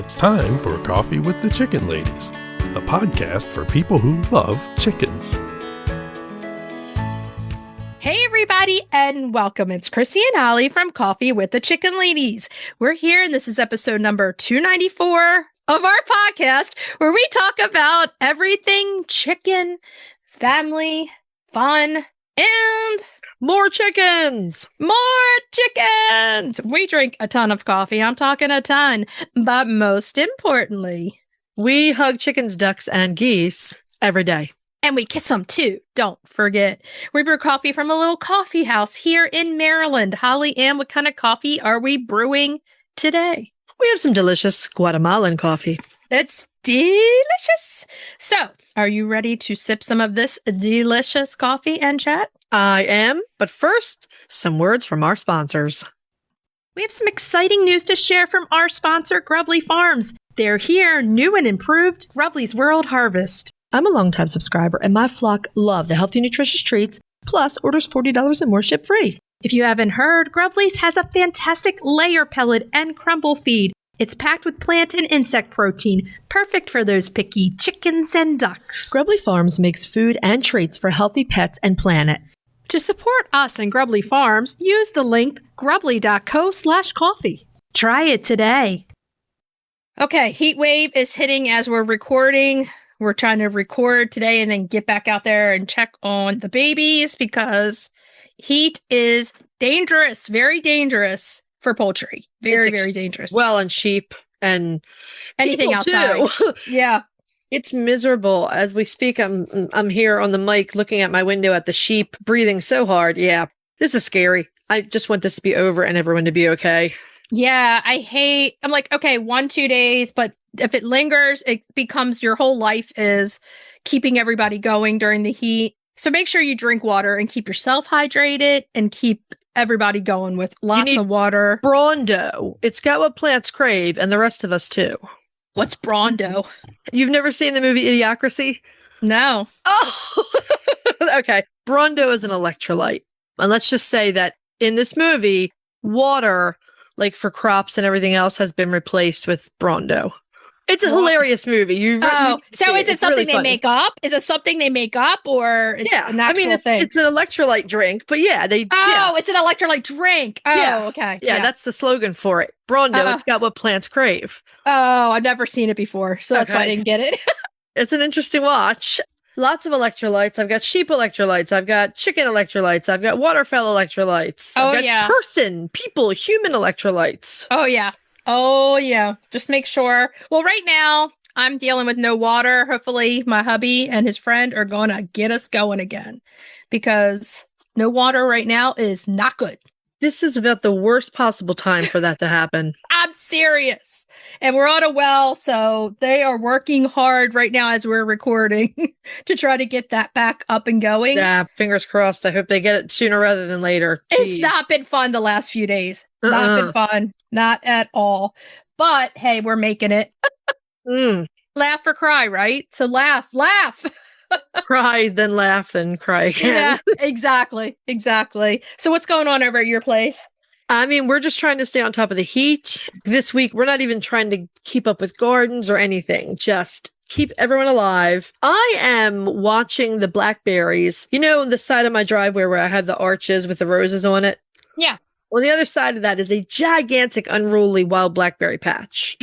It's time for Coffee with the Chicken Ladies, a podcast for people who love chickens. Hey everybody, and welcome. It's Chrisie&Holly from Coffee with the Chicken Ladies. We're here, and this is episode number 294 of our podcast, where we talk about everything chicken, family, fun, and more chickens! More chickens! We drink a ton of coffee. I'm talking a ton. But most importantly, we hug chickens, ducks, and geese every day. And we kiss them too. Don't forget. We brew coffee from a little coffee house here in Maryland. Holly Ann, what kind of coffee are we brewing today? We have some delicious Guatemalan coffee. It's delicious. So, are you ready to sip some of this delicious coffee and chat? I am, but first, some words from our sponsors. We have some exciting news to share from our sponsor, Grubbly Farms. They're here, new and improved, Grubbly's World Harvest. I'm a longtime subscriber, and my flock love the healthy, nutritious treats, plus orders $40 and more ship free. If you haven't heard, Grubbly's has a fantastic layer pellet and crumble feed. It's packed with plant and insect protein, perfect for those picky chickens and ducks. Grubbly Farms makes food and treats for healthy pets and planet. To support us and Grubbly Farms, use the link grubbly.co/coffee. Try it today. Okay, heat wave is hitting as we're recording. We're trying to record today and then get back out there and check on the babies because heat is dangerous, very dangerous for poultry. Very dangerous. Well, and sheep and anything outside. Too. Yeah. It's miserable. As we speak, I'm here on the mic looking at my window at the sheep breathing so hard. Yeah, this is scary. I just want this to be over and everyone to be okay. Yeah, I'm like, okay, 1-2 days, but if it lingers, it becomes your whole life is keeping everybody going during the heat. So make sure you drink water and keep yourself hydrated and keep everybody going with lots of water. Brawndo. It's got what plants crave and the rest of us too. What's Brawndo? You've never seen the movie Idiocracy? No. Oh, okay. Brawndo is an electrolyte. And let's just say that in this movie, water, like for crops and everything else, has been replaced with Brawndo. It's a hilarious movie. So is it something they make up? Is it something they make up or it's an actual thing? It's an electrolyte drink, but yeah, it's an electrolyte drink. Oh, yeah. Okay. Yeah, that's the slogan for it. Brawndo, it's got what plants crave. Oh, I've never seen it before, so that's why I didn't get it. It's an interesting watch. Lots of electrolytes. I've got sheep electrolytes. I've got chicken electrolytes. I've got waterfowl electrolytes. I've got human electrolytes. Oh, yeah. Just make sure. Well, right now, I'm dealing with no water. Hopefully, my hubby and his friend are going to get us going again because no water right now is not good. This is about the worst possible time for that to happen. I'm serious. And we're on a well, so they are working hard right now as we're recording to try to get that back up and going. Yeah, fingers crossed. I hope they get it sooner rather than later. Jeez. It's not been fun the last few days. Not been fun. Not at all. But hey, we're making it. Laugh or cry, right? So laugh. Cry, then laugh, then cry again. Yeah, exactly. So what's going on over at your place? I mean, we're just trying to stay on top of the heat. This week, we're not even trying to keep up with gardens or anything. Just keep everyone alive. I am watching the blackberries. You know, the side of my driveway where I have the arches with the roses on it? Yeah. On the other side of that is a gigantic, unruly wild blackberry patch.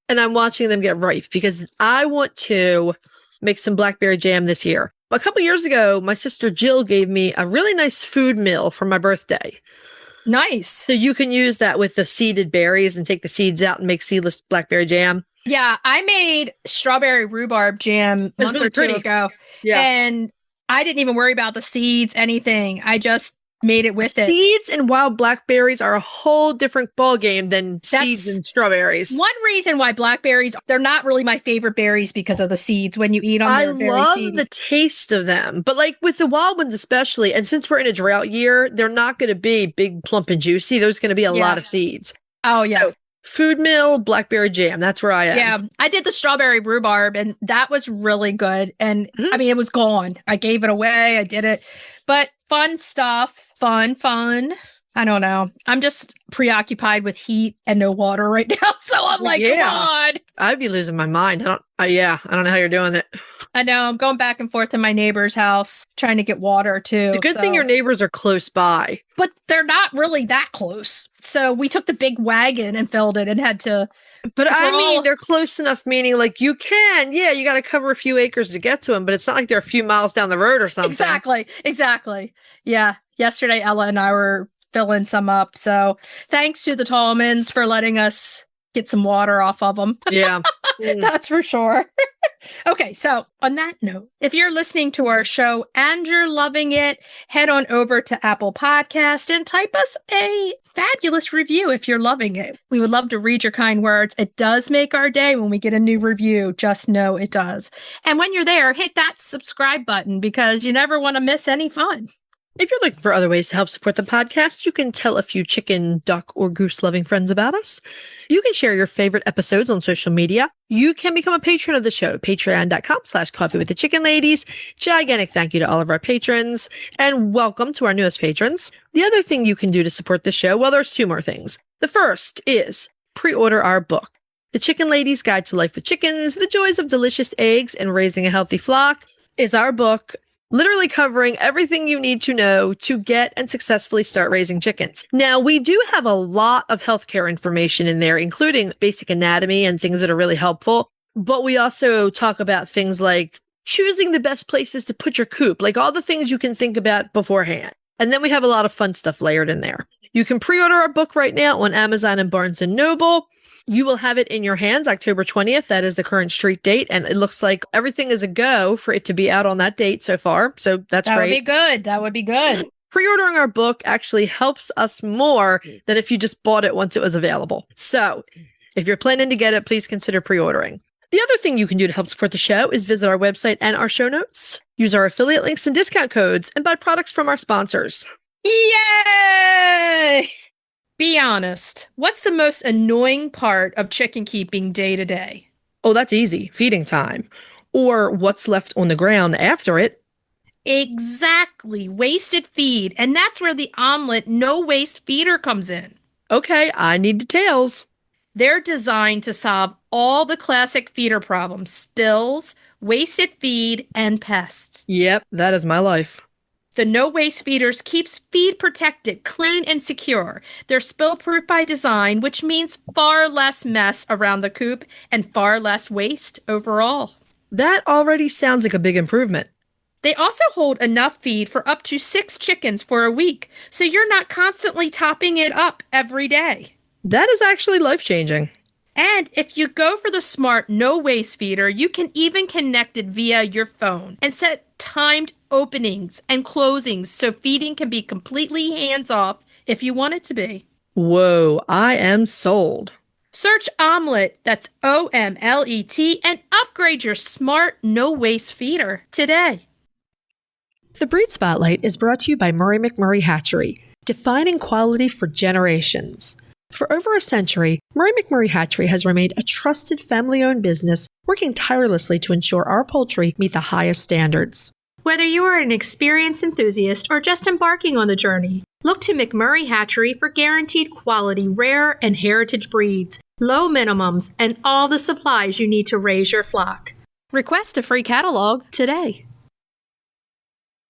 And I'm watching them get ripe because I want to make some blackberry jam this year. A couple years ago, my sister Jill gave me a really nice food meal for my birthday. Nice. So you can use that with the seeded berries and take the seeds out and make seedless blackberry jam. Yeah, I made strawberry rhubarb jam a month or two ago. Yeah. And I didn't even worry about the seeds, anything. I just made it with it. Seeds and wild blackberries are a whole different ballgame than seeds and strawberries. One reason why blackberries, they're not really my favorite berries because of the seeds. When you eat them, I love the taste of them. But like with the wild ones especially, and since we're in a drought year, they're not going to be big, plump, and juicy. There's going to be a lot of seeds. Oh, yeah. So, food mill, blackberry jam. That's where I am. Yeah, I did the strawberry rhubarb, and that was really good. And I mean, it was gone. I gave it away. I did it. But fun stuff. Fun. I don't know. I'm just preoccupied with heat and no water right now. So I'm like, come on. I'd be losing my mind. I don't know how you're doing it. I know. I'm going back and forth in my neighbor's house trying to get water too. The good thing your neighbors are close by. But they're not really that close. So we took the big wagon and filled it and had to. But I mean, they're close enough, meaning like you can, you got to cover a few acres to get to them, but it's not like they're a few miles down the road or something. Exactly. Yeah. Yesterday, Ella and I were filling some up. So thanks to the Tallmans for letting us get some water off of them. Yeah. That's for sure. Okay, so on that note, if you're listening to our show and you're loving it, head on over to Apple Podcast and type us a fabulous review if you're loving it. We would love to read your kind words. It does make our day when we get a new review. Just know it does. And when you're there, hit that subscribe button because you never want to miss any fun. If you're looking for other ways to help support the podcast, you can tell a few chicken, duck, or goose loving friends about us. You can share your favorite episodes on social media. You can become a patron of the show, patreon.com/coffeewiththechickenladies. Gigantic thank you to all of our patrons and welcome to our newest patrons. The other thing you can do to support the show, well, there's two more things. The first is pre-order our book, The Chicken Lady's Guide to Life with Chickens, The Joys of Delicious Eggs and Raising a Healthy Flock is our book. Literally covering everything you need to know to get and successfully start raising chickens. Now, we do have a lot of healthcare information in there, including basic anatomy and things that are really helpful. But we also talk about things like choosing the best places to put your coop, like all the things you can think about beforehand. And then we have a lot of fun stuff layered in there. You can pre-order our book right now on Amazon and Barnes & Noble. You will have it in your hands October 20th. That is the current street date. And it looks like everything is a go for it to be out on that date so far. So that's great. That would be good. Pre-ordering our book actually helps us more than if you just bought it once it was available. So if you're planning to get it, please consider pre-ordering. The other thing you can do to help support the show is visit our website and our show notes, use our affiliate links and discount codes, and buy products from our sponsors. Yay! Be honest. What's the most annoying part of chicken keeping day to day? Oh, that's easy. Feeding time. Or what's left on the ground after it. Exactly. Wasted feed. And that's where the omelet no waste feeder comes in. Okay, I need details. They're designed to solve all the classic feeder problems: spills, wasted feed, and pests. Yep, that is my life. The no-waste feeders keeps feed protected, clean, and secure. They're spill-proof by design, which means far less mess around the coop and far less waste overall. That already sounds like a big improvement. They also hold enough feed for up to 6 chickens for a week, so you're not constantly topping it up every day. That is actually life-changing. And if you go for the smart no-waste feeder, you can even connect it via your phone and set timed openings and closings so feeding can be completely hands-off if you want it to be. Whoa, I am sold. Search Omelet, that's OMLET, and upgrade your smart no-waste feeder today. The Breed Spotlight is brought to you by Murray McMurray Hatchery, defining quality for generations. For over a century, Murray McMurray Hatchery has remained a trusted family-owned business working tirelessly to ensure our poultry meet the highest standards. Whether you are an experienced enthusiast or just embarking on the journey, look to McMurray Hatchery for guaranteed quality, rare, and heritage breeds, low minimums, and all the supplies you need to raise your flock. Request a free catalog today.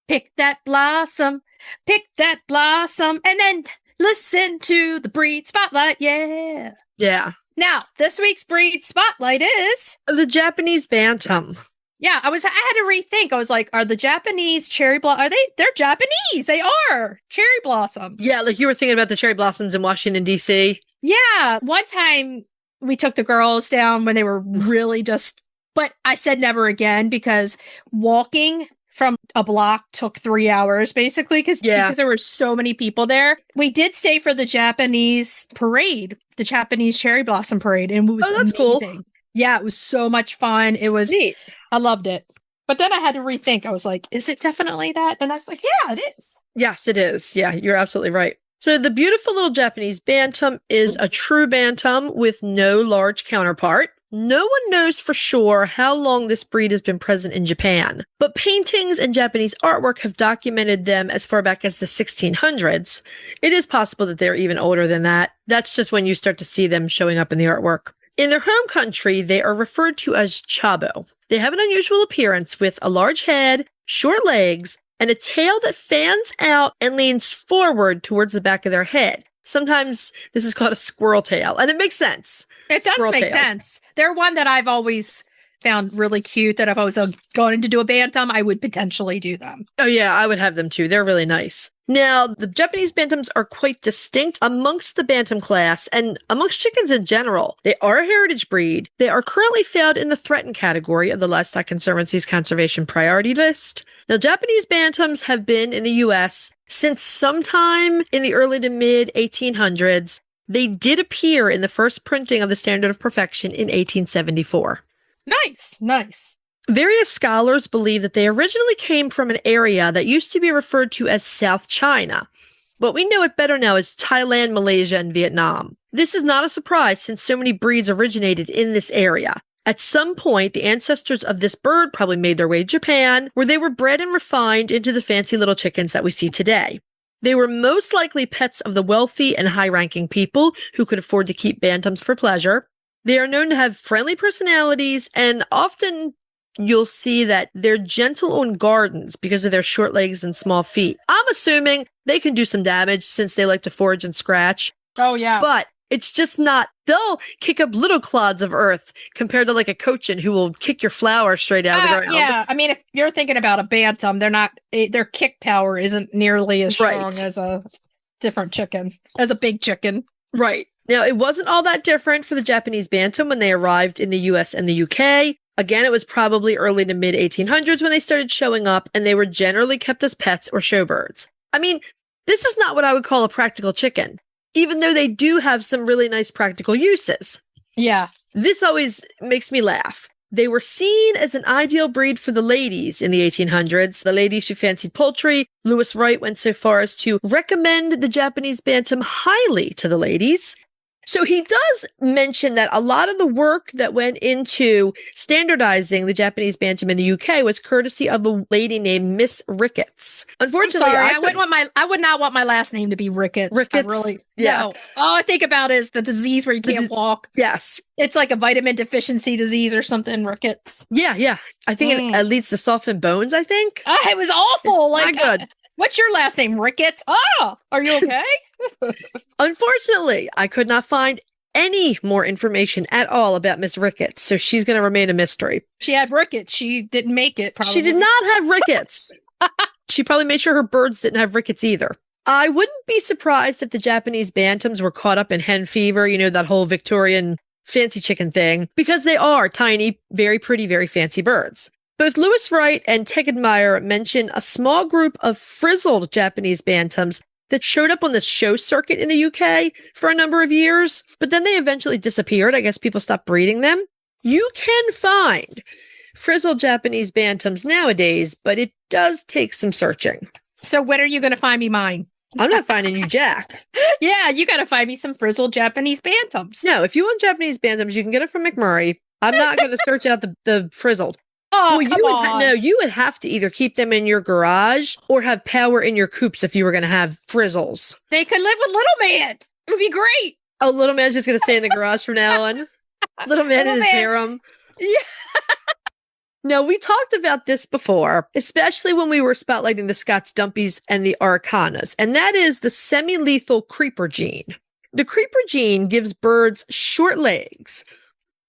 Pick that blossom, and then listen to the Breed Spotlight, yeah. Yeah. Now, this week's Breed Spotlight is the Japanese Bantam. Yeah, I had to rethink. I was like, are the Japanese cherry blossoms, they're Japanese. They are cherry blossoms. Yeah, like you were thinking about the cherry blossoms in Washington, D.C. Yeah. One time we took the girls down when they were really but I said never again because walking from a block took 3 hours basically because there were so many people there. We did stay for the Japanese parade, the Japanese cherry blossom parade. And it was that's amazing. Cool. Yeah, it was so much fun. It was neat. I loved it. But then I had to rethink. I was like, is it definitely that? And I was like, yeah, it is. Yes, it is. Yeah, you're absolutely right. So the beautiful little Japanese Bantam is a true Bantam with no large counterpart. No one knows for sure how long this breed has been present in Japan, but paintings and Japanese artwork have documented them as far back as the 1600s. It is possible that they're even older than that. That's just when you start to see them showing up in the artwork. In their home country, they are referred to as chabo. They have an unusual appearance with a large head, short legs, and a tail that fans out and leans forward towards the back of their head. Sometimes this is called a squirrel tail, and it makes sense. It does make sense. They're one that I've always found really cute, that if I was going to do a Bantam, I would potentially do them. Oh yeah, I would have them too. They're really nice. Now, the Japanese Bantams are quite distinct amongst the Bantam class and amongst chickens in general. They are a heritage breed. They are currently found in the threatened category of the Livestock Conservancy's Conservation Priority List. Now, Japanese Bantams have been in the U.S. since sometime in the early to mid 1800s. They did appear in the first printing of the Standard of Perfection in 1874. Nice. Various scholars believe that they originally came from an area that used to be referred to as South China, but we know it better now as Thailand, Malaysia, and Vietnam. This is not a surprise since so many breeds originated in this area. At some point, the ancestors of this bird probably made their way to Japan, where they were bred and refined into the fancy little chickens that we see today. They were most likely pets of the wealthy and high-ranking people who could afford to keep bantams for pleasure. They are known to have friendly personalities, and often you'll see that they're gentle on gardens because of their short legs and small feet. I'm assuming they can do some damage since they like to forage and scratch. Oh, yeah. But it's just not, they'll kick up little clods of earth compared to like a cochin who will kick your flower straight out of the ground. Yeah, I mean, if you're thinking about a Bantam, their kick power isn't nearly as strong as a different chicken, as a big chicken. Right. Now, it wasn't all that different for the Japanese Bantam when they arrived in the US and the UK. Again, it was probably early to mid 1800s when they started showing up, and they were generally kept as pets or show birds. I mean, this is not what I would call a practical chicken, even though they do have some really nice practical uses. Yeah. This always makes me laugh. They were seen as an ideal breed for the ladies in the 1800s, the ladies who fancied poultry. Lewis Wright went so far as to recommend the Japanese Bantam highly to the ladies. So he does mention that a lot of the work that went into standardizing the Japanese Bantam in the UK was courtesy of a lady named Miss Ricketts. Unfortunately, I would not want my last name to be Ricketts. Yeah. No. All I think about is the disease where you can't walk. Yes. It's like a vitamin deficiency disease or something, Ricketts. Yeah. I think it leads to softened bones, I think. It was awful. Not good. What's your last name, Ricketts? Oh, are you okay? Unfortunately, I could not find any more information at all about Miss Ricketts, so she's going to remain a mystery. She had rickets. She didn't make it, probably. She did not have rickets. She probably made sure her birds didn't have rickets either. I wouldn't be surprised if the Japanese Bantams were caught up in hen fever, that whole Victorian fancy chicken thing, because they are tiny, very pretty, very fancy birds. Both Lewis Wright and Tegenmeier mention a small group of frizzled Japanese Bantams that showed up on the show circuit in the UK for a number of years, but then they eventually disappeared. I guess people stopped breeding them. You can find frizzled Japanese Bantams nowadays, but it does take some searching. So when are you going to find me mine? I'm not finding you jack. Yeah, you got to find me some frizzled Japanese Bantams. No, if you want Japanese Bantams, you can get it from McMurray. I'm not going to search out the frizzled. Oh, come on. You would have to either keep them in your garage or have power in your coops if you were going to have frizzles. They could live with Little Man. It would be great. Oh, Little Man's just going to stay in the garage from now on? Little Man and his harem. Yeah. Now, we talked about this before, especially when we were spotlighting the Scots Dumpies and the Araucanas, and that is the semi-lethal creeper gene. The creeper gene gives birds short legs,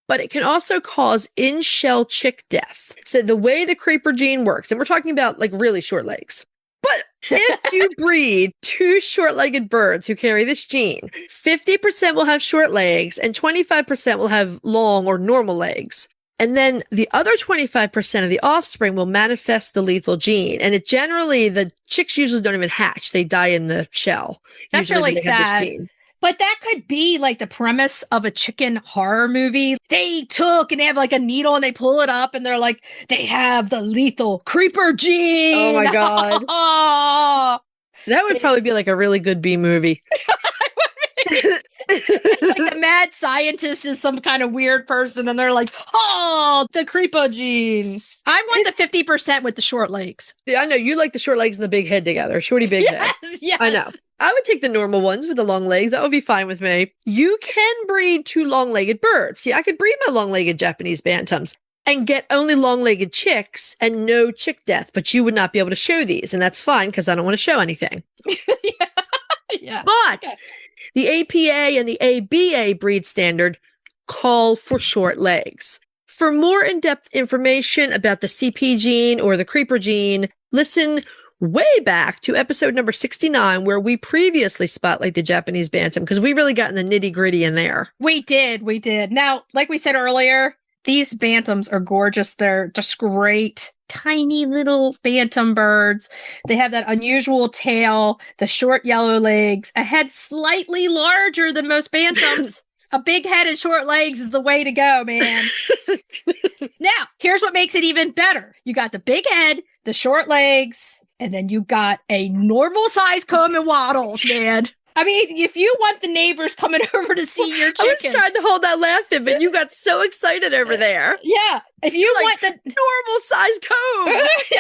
but it can also cause in-shell chick death. So the way the creeper gene works, and we're talking about like really short legs, but if you breed two short-legged birds who carry this gene, 50% will have short legs and 25% will have long or normal legs. And then the other 25% of the offspring will manifest the lethal gene. And the chicks usually don't even hatch. They die in the shell. That's really sad. But that could be like the premise of a chicken horror movie. They have like a needle and they pull it up and they're like, they have the lethal creeper gene. Oh my God. That would probably be like a really good B movie. Like the mad scientist is some kind of weird person, and they're like, oh, the creeper gene. I want the 50% with the short legs. Yeah, I know you like the short legs and the big head together. Shorty big head. Yes. I know. I would take the normal ones with the long legs. That would be fine with me. You can breed 2 long-legged birds. See, I could breed my long-legged Japanese Bantams and get only long-legged chicks and no chick death, but you would not be able to show these, and that's fine because I don't want to show anything. Yeah. But the APA and the ABA breed standard call for short legs. For more in-depth information about the CP gene or the creeper gene, listen way back to episode number 69, where we previously spotlighted the Japanese Bantam, because we really got in the nitty-gritty in there. We did. Now, like we said earlier, these bantams are gorgeous. They're just great, tiny little bantam birds. They have that unusual tail, the short yellow legs, a head slightly larger than most bantams. A big head and short legs is the way to go, man. Now, here's what makes it even better. You got the big head, the short legs, and then you got a normal size comb and wattles, man. I mean, if you want the neighbors coming over to see your chickens. I was trying to hold that laugh in, but you got so excited over there. Yeah. If you want the normal size comb.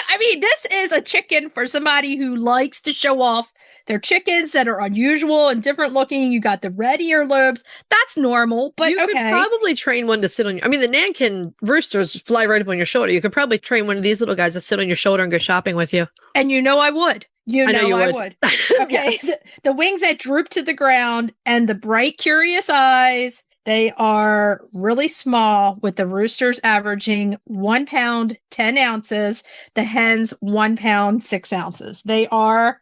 I mean, this is a chicken for somebody who likes to show off their chickens that are unusual and different looking. You got the red earlobes. That's normal, but you could probably train one to sit on your, I mean, the Nankin roosters fly right up on your shoulder. You could probably train one of these little guys to sit on your shoulder and go shopping with you. And you know I would. I would. Okay. Yes. The wings that droop to the ground and the bright, curious eyes, they are really small, with the roosters averaging 1 pound, 10 ounces, the hens 1 pound, 6 ounces. They are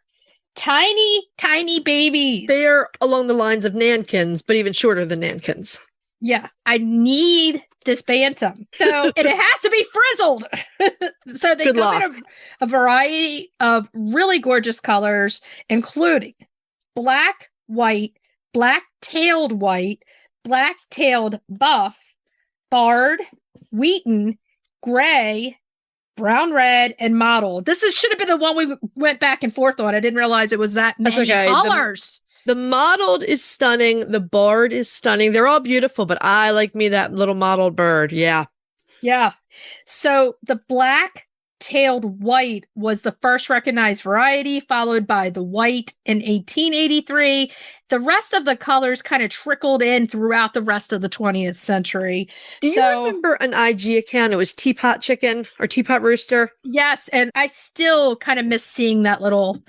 tiny, tiny babies. They are along the lines of Nankins, but even shorter than Nankins. Yeah. I need this bantam. So, and it has to be frizzled. So they come in a variety of really gorgeous colors, including black, white, black-tailed white, black-tailed buff, barred, wheaten, gray, brown red, and mottled. This should have been the one we went back and forth on. I didn't realize it was that many colors. The mottled is stunning. The barred is stunning. They're all beautiful, but I like me that little mottled bird. Yeah. Yeah. So the black-tailed white was the first recognized variety, followed by the white in 1883. The rest of the colors kind of trickled in throughout the rest of the 20th century. Do you remember an IG account? It was Teapot Chicken or Teapot Rooster. Yes, and I still kind of miss seeing that little...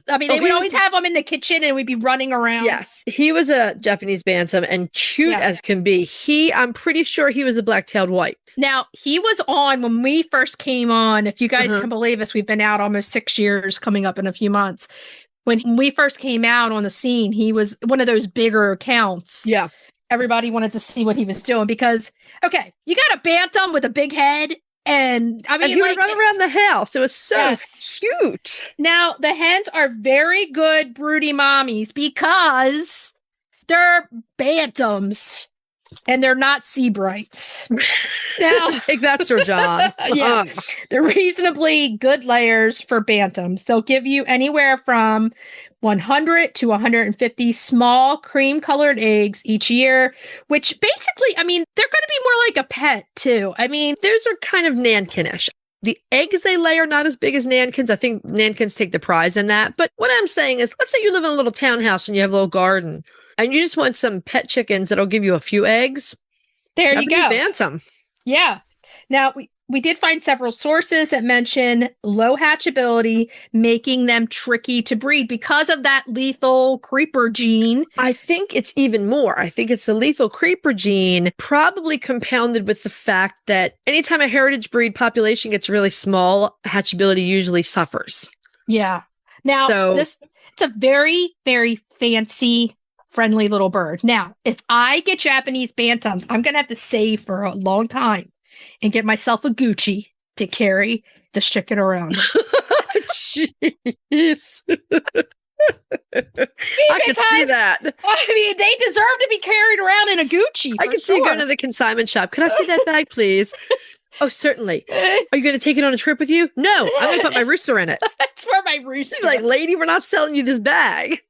I mean, they would always have them in the kitchen and we'd be running around. Yes, he was a Japanese Bantam and cute as can be. I'm pretty sure he was a black-tailed white. Now, he was on when we first came on. If you guys can believe us, we've been out almost 6 years, coming up in a few months. When we first came out on the scene, he was one of those bigger accounts. Yeah. Everybody wanted to see what he was doing because, okay, you got a Bantam with a big head. And I mean, he would run around the house. It was so cute. Now, the hens are very good broody mommies because they're bantams and they're not sea brights. Now, take that, Sir John. Yeah, they're reasonably good layers for bantams. They'll give you anywhere from 100 to 150 small cream-colored eggs each year, which basically, I mean, they're going to be more like a pet, too. I mean, those are kind of Nankinish. The eggs they lay are not as big as Nankins. I think Nankins take the prize in that. But what I'm saying is, let's say you live in a little townhouse and you have a little garden, and you just want some pet chickens that'll give you a few eggs. There you go. Bantam. Yeah. Now, we did find several sources that mention low hatchability, making them tricky to breed because of that lethal creeper gene. I think it's even more. I think it's the lethal creeper gene, probably compounded with the fact that anytime a heritage breed population gets really small, hatchability usually suffers. Yeah. Now, it's a very, very fancy, friendly little bird. Now, if I get Japanese Bantams, I'm going to have to save for a long time and get myself a Gucci to carry this chicken around. Jeez. I could see that. I mean, they deserve to be carried around in a Gucci. I could see you going to the consignment shop. Could I see that bag, please? Oh, certainly. Are you going to take it on a trip with you? No, I'm going to put my rooster in it. That's for my rooster. Like, lady, we're not selling you this bag.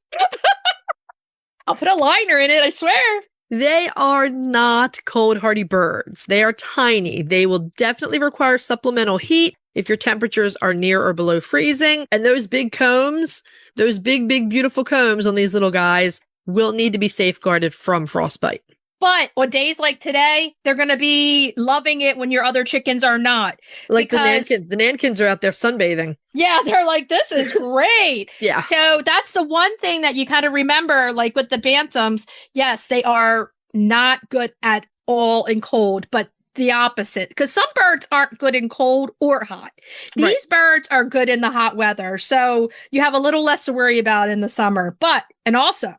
I'll put a liner in it, I swear. They are not cold hardy birds. They are tiny. They will definitely require supplemental heat if your temperatures are near or below freezing. And those big combs, those big, beautiful combs on these little guys will need to be safeguarded from frostbite. But on days like today, they're going to be loving it when your other chickens are not. Like the Nankins are out there sunbathing. Yeah, they're like, this is great. Yeah. So that's the one thing that you kind of remember, like with the Bantams. Yes, they are not good at all in cold, but the opposite. Because some birds aren't good in cold or hot. These birds are good in the hot weather. So you have a little less to worry about in the summer. And also,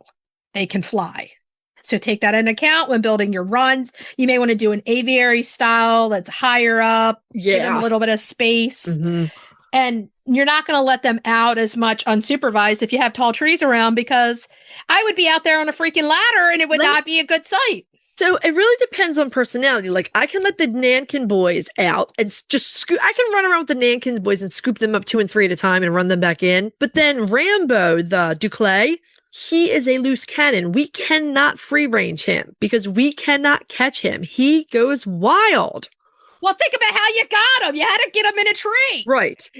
they can fly. So take that into account when building your runs. You may want to do an aviary style that's higher up, give them a little bit of space. Mm-hmm. And you're not going to let them out as much unsupervised if you have tall trees around, because I would be out there on a freaking ladder and it would not be a good sight. So it really depends on personality. Like, I can let the Nankin boys out and just scoop. I can run around with the Nankin boys and scoop them up 2 and 3 at a time and run them back in. But then Rambo, the Duclay, he is a loose cannon. We cannot free range him because we cannot catch him. He goes wild. Well, think about how you got him. You had to get him in a tree. Right.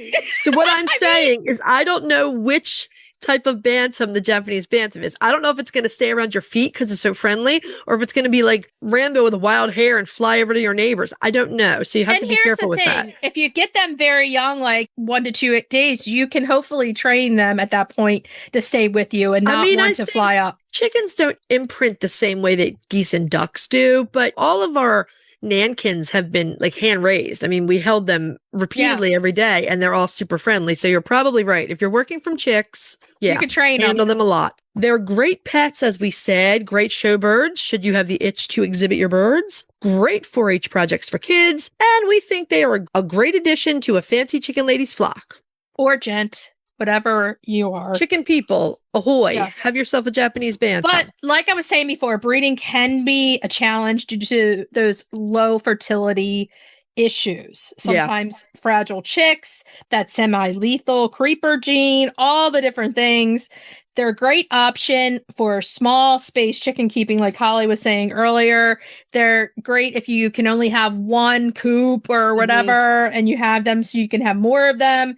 So what I'm saying is I don't know which type of Bantam the Japanese Bantam is. I don't know if it's going to stay around your feet because it's so friendly, or if it's going to be like Rambo with wild hair and fly over to your neighbors. I don't know. So you have to be careful with that. If you get them very young, like 1 to 2 days, you can hopefully train them at that point to stay with you and not want to fly up. Chickens don't imprint the same way that geese and ducks do, but all of our Nankins have been like hand raised. I mean, we held them repeatedly every day and they're all super friendly. So you're probably right. If you're working from chicks, you can handle them a lot. They're great pets, as we said, great show birds should you have the itch to exhibit your birds. Great 4-H projects for kids. And we think they are a great addition to a fancy chicken lady's flock. Or gent. Whatever you are. Chicken people, ahoy. Yes. Have yourself a Japanese Bantam. But like I was saying before, breeding can be a challenge due to those low fertility issues. Sometimes fragile chicks, that semi-lethal creeper gene, all the different things. They're a great option for small space chicken keeping, like Holly was saying earlier. They're great if you can only have one coop or whatever, and you have them so you can have more of them.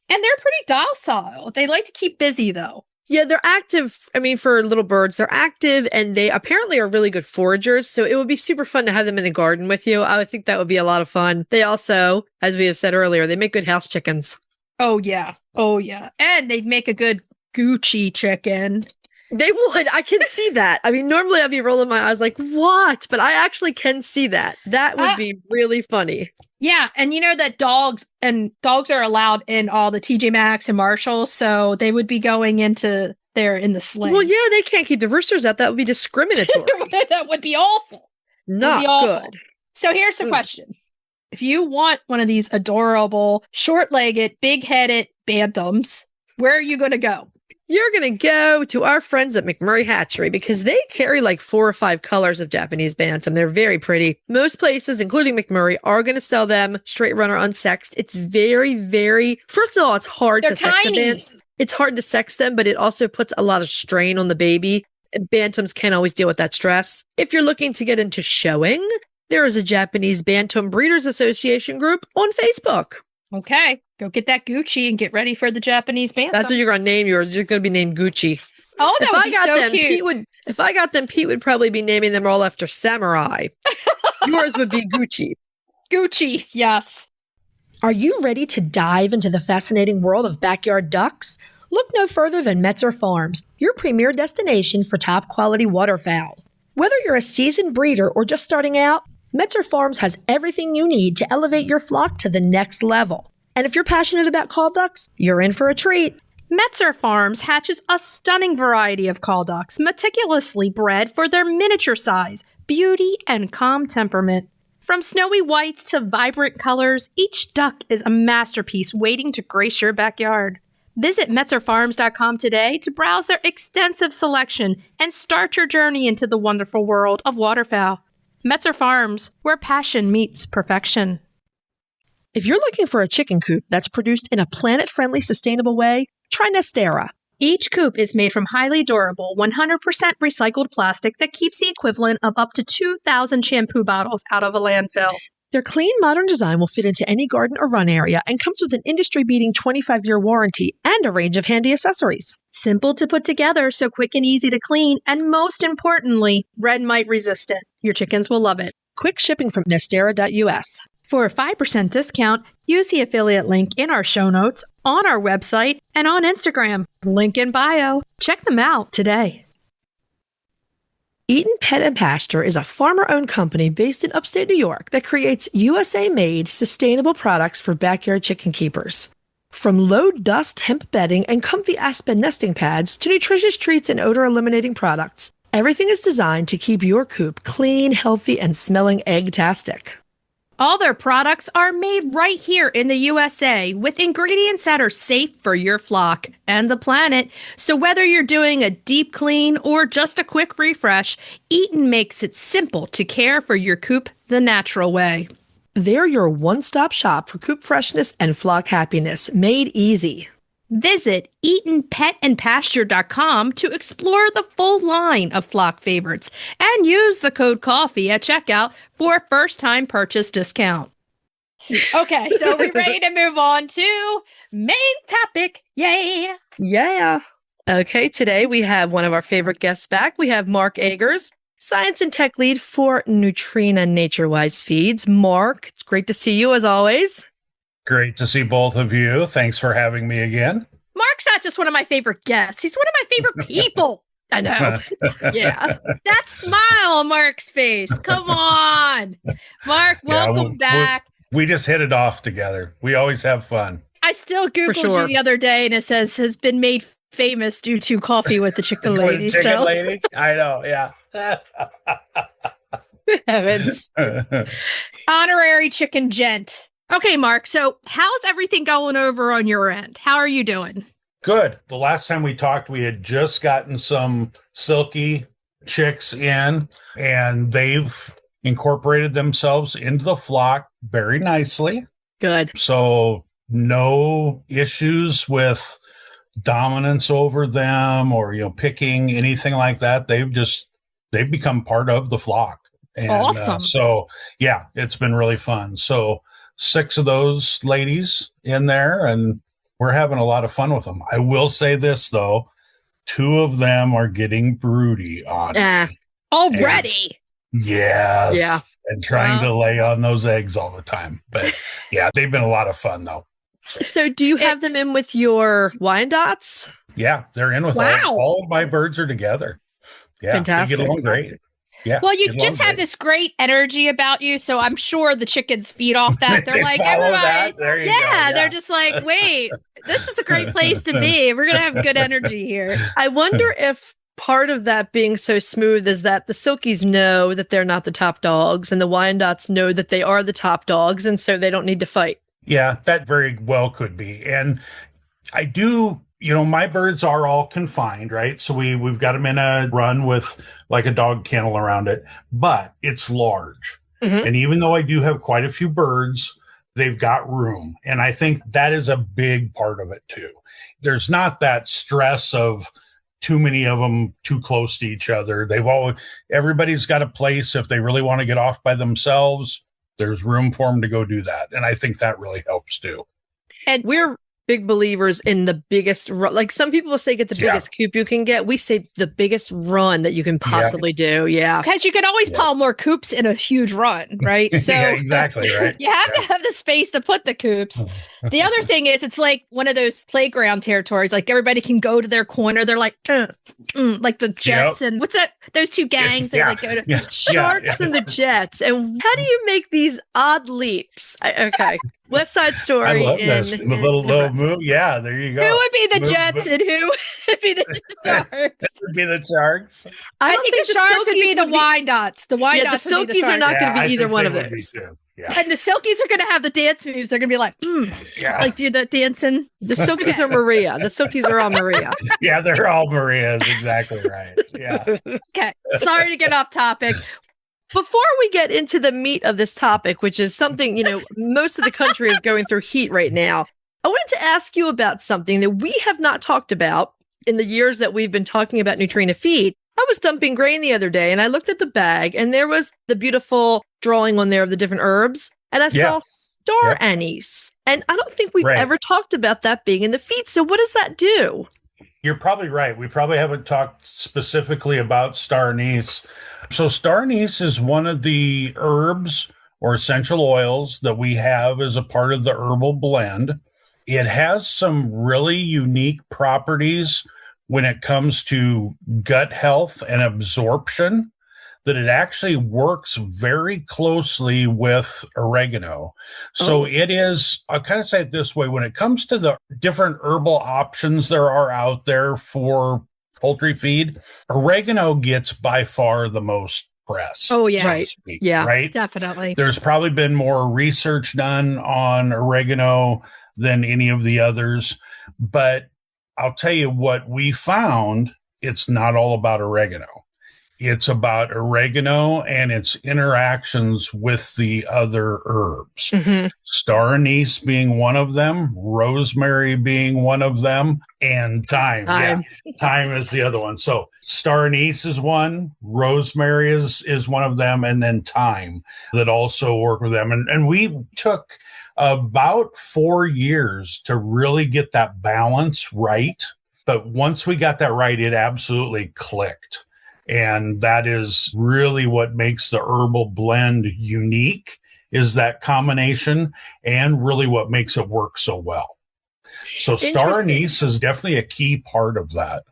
And they're pretty docile. They like to keep busy, though. Yeah, they're active. I mean, for little birds, they're active, and they apparently are really good foragers. So it would be super fun to have them in the garden with you. I would think that would be a lot of fun. They also, as we have said earlier, they make good house chickens. Oh, yeah. Oh, yeah. And they'd make a good Gucci chicken. They would. I can see that. I mean, normally I'd be rolling my eyes like, what? But I actually can see that. That would be really funny. Yeah. And you know that dogs are allowed in all the TJ Maxx and Marshalls. So they would be going into there in the sling. Well, yeah, they can't keep the roosters out. That would be discriminatory. That would be awful. Not good. So here's the question. If you want one of these adorable, short-legged, big-headed bantams, where are you going to go? You're going to go to our friends at McMurray Hatchery because they carry like 4 or 5 colors of Japanese Bantam. They're very pretty. Most places, including McMurray, are going to sell them straight run or unsexed. It's very, very... First of all, it's hard to sex a bantam. It's hard to sex them, but it also puts a lot of strain on the baby. Bantams can't always deal with that stress. If you're looking to get into showing, there is a Japanese Bantam Breeders Association group on Facebook. Okay, go get that Gucci and get ready for the Japanese Bantam. That's what you're going to name yours. You're going to be named Gucci. Oh, that would be so cute. If I got them, Pete would probably be naming them all after samurai. Yours would be Gucci. Gucci, yes. Are you ready to dive into the fascinating world of backyard ducks? Look no further than Metzer Farms, your premier destination for top-quality waterfowl. Whether you're a seasoned breeder or just starting out, Metzer Farms has everything you need to elevate your flock to the next level. And if you're passionate about call ducks, you're in for a treat. Metzer Farms hatches a stunning variety of call ducks, meticulously bred for their miniature size, beauty, and calm temperament. From snowy whites to vibrant colors, each duck is a masterpiece waiting to grace your backyard. Visit MetzerFarms.com today to browse their extensive selection and start your journey into the wonderful world of waterfowl. Metzer Farms, where passion meets perfection. If you're looking for a chicken coop that's produced in a planet-friendly, sustainable way, try Nestera. Each coop is made from highly durable, 100% recycled plastic that keeps the equivalent of up to 2,000 shampoo bottles out of a landfill. Their clean, modern design will fit into any garden or run area and comes with an industry-beating 25-year warranty and a range of handy accessories. Simple to put together, so quick and easy to clean, and most importantly, red mite resistant. Your chickens will love it. Quick shipping from Nestera US. For a 5% discount, use the affiliate link in our show notes, on our website, and on Instagram. Link in bio. Check them out today. Eaton Pet and Pasture is a farmer-owned company based in upstate New York that creates USA-made sustainable products for backyard chicken keepers. From low-dust hemp bedding and comfy aspen nesting pads to nutritious treats and odor-eliminating products, everything is designed to keep your coop clean, healthy, and smelling egg-tastic. All their products are made right here in the USA with ingredients that are safe for your flock and the planet. So whether you're doing a deep clean or just a quick refresh, Eaton makes it simple to care for your coop the natural way. They're your one-stop shop for coop freshness and flock happiness, made easy. Visit EatonPetAndPasture.com to explore the full line of flock favorites and use the code COFFEE at checkout for a first-time purchase discount. Okay, so we're ready to move on to main topic. Yay! Yeah. Okay, today we have one of our favorite guests back. We have Mark Agers, Science and Tech Lead for Nutrena Nature-Wise Feeds. Mark, it's great to see you as always. Great to see both of you. Thanks for having me again. Mark's not just one of my favorite guests. He's one of my favorite people. I know. Yeah. That smile on Mark's face. Come on. Mark, welcome back. We just hit it off together. We always have fun. I still Googled you the other day and it says has been made famous due to coffee with the chicken ladies. Ladies? I know, yeah. Heavens. Honorary chicken gent. Okay, Mark, so how's everything going over on your end? How are you doing? Good. The last time we talked, we had just gotten some silky chicks in, and they've incorporated themselves into the flock very nicely. Good. So no issues with dominance over them or, picking, anything like that. They've become part of the flock. And, awesome. So, yeah, it's been really fun. So 6 of those ladies in there, and we're having a lot of fun with them. I will say this, though. 2 of them are getting broody on me. Already? Yes. Yeah. And trying to lay on those eggs all the time. But, yeah, they've been a lot of fun, though. So do you have them in with your Wyandottes? Yeah, they're in with all of my birds are together. Yeah, fantastic. They get along great. Yeah. Well, you just have this great energy about you, so I'm sure the chickens feed off that. They're like, everybody, there you go. Yeah, they're just like, wait, this is a great place to be. We're gonna have good energy here. I wonder if part of that being so smooth is that the Silkies know that they're not the top dogs, and the Wyandottes know that they are the top dogs, and so they don't need to fight. Yeah, that very well could be. And I do. My birds are all confined, right? So we've got them in a run with like a dog kennel around it, but it's large. Mm-hmm. And even though I do have quite a few birds, they've got room. And I think that is a big part of it too. There's not that stress of too many of them too close to each other. Everybody's got a place. If they really want to get off by themselves, there's room for them to go do that. And I think that really helps too. And we're big believers in the biggest run. Like some people say get the biggest coop you can get. We say the biggest run that you can possibly do. Yeah. Because you can always pile more coops in a huge run, right? So yeah, exactly, right. You have to have the space to put the coops. The other thing is it's like one of those playground territories. Like everybody can go to their corner. They're like, like the Jets and what's that? Those 2 gangs that like go to Sharks and the Jets. And how do you make these odd leaps? Okay. West Side Story. I love this. The little move. Yeah, there you go. Who would be the Jets and who would be the Sharks? That would be the Sharks. I think the Sharks would be the Wyandottes. The Wyandottes the Silkies are not going to be either one of those. Yeah. And the Silkies are going to have the dance moves. They're going to be like, like do the dancing. The Silkies are Maria. The Silkies are all Maria. Yeah, they're all Marias. Exactly right. Yeah. Okay. Sorry to get off topic. Before we get into the meat of this topic, which is something, most of the country is going through heat right now, I wanted to ask you about something that we have not talked about in the years that we've been talking about Nutrena Feed, I was dumping grain the other day and I looked at the bag and there was the beautiful drawing on there of the different herbs. And I saw star anise. And I don't think we've ever talked about that being in the feed. So what does that do? You're probably right. We probably haven't talked specifically about star anise. So star anise is one of the herbs or essential oils that we have as a part of the herbal blend. It has some really unique properties when it comes to gut health and absorption, that it actually works very closely with oregano. So it is, I'll kind of say it this way, when it comes to the different herbal options there are out there for poultry feed, oregano gets by far the most press. Oh, yeah. Right. Speak, Yeah. Right? Definitely. There's probably been more research done on oregano than any of the others. But I'll tell you what we found, it's not all about oregano. It's about oregano and its interactions with the other herbs. Mm-hmm. Star anise being one of them, rosemary being one of them, and thyme. Yeah, thyme is the other one. So star anise is one, rosemary is one of them, and then thyme that also work with them. And we took about 4 years to really get that balance right. But once we got that right, it absolutely clicked. And that is really what makes the herbal blend unique, is that combination, and really what makes it work so well. So star anise is definitely a key part of that.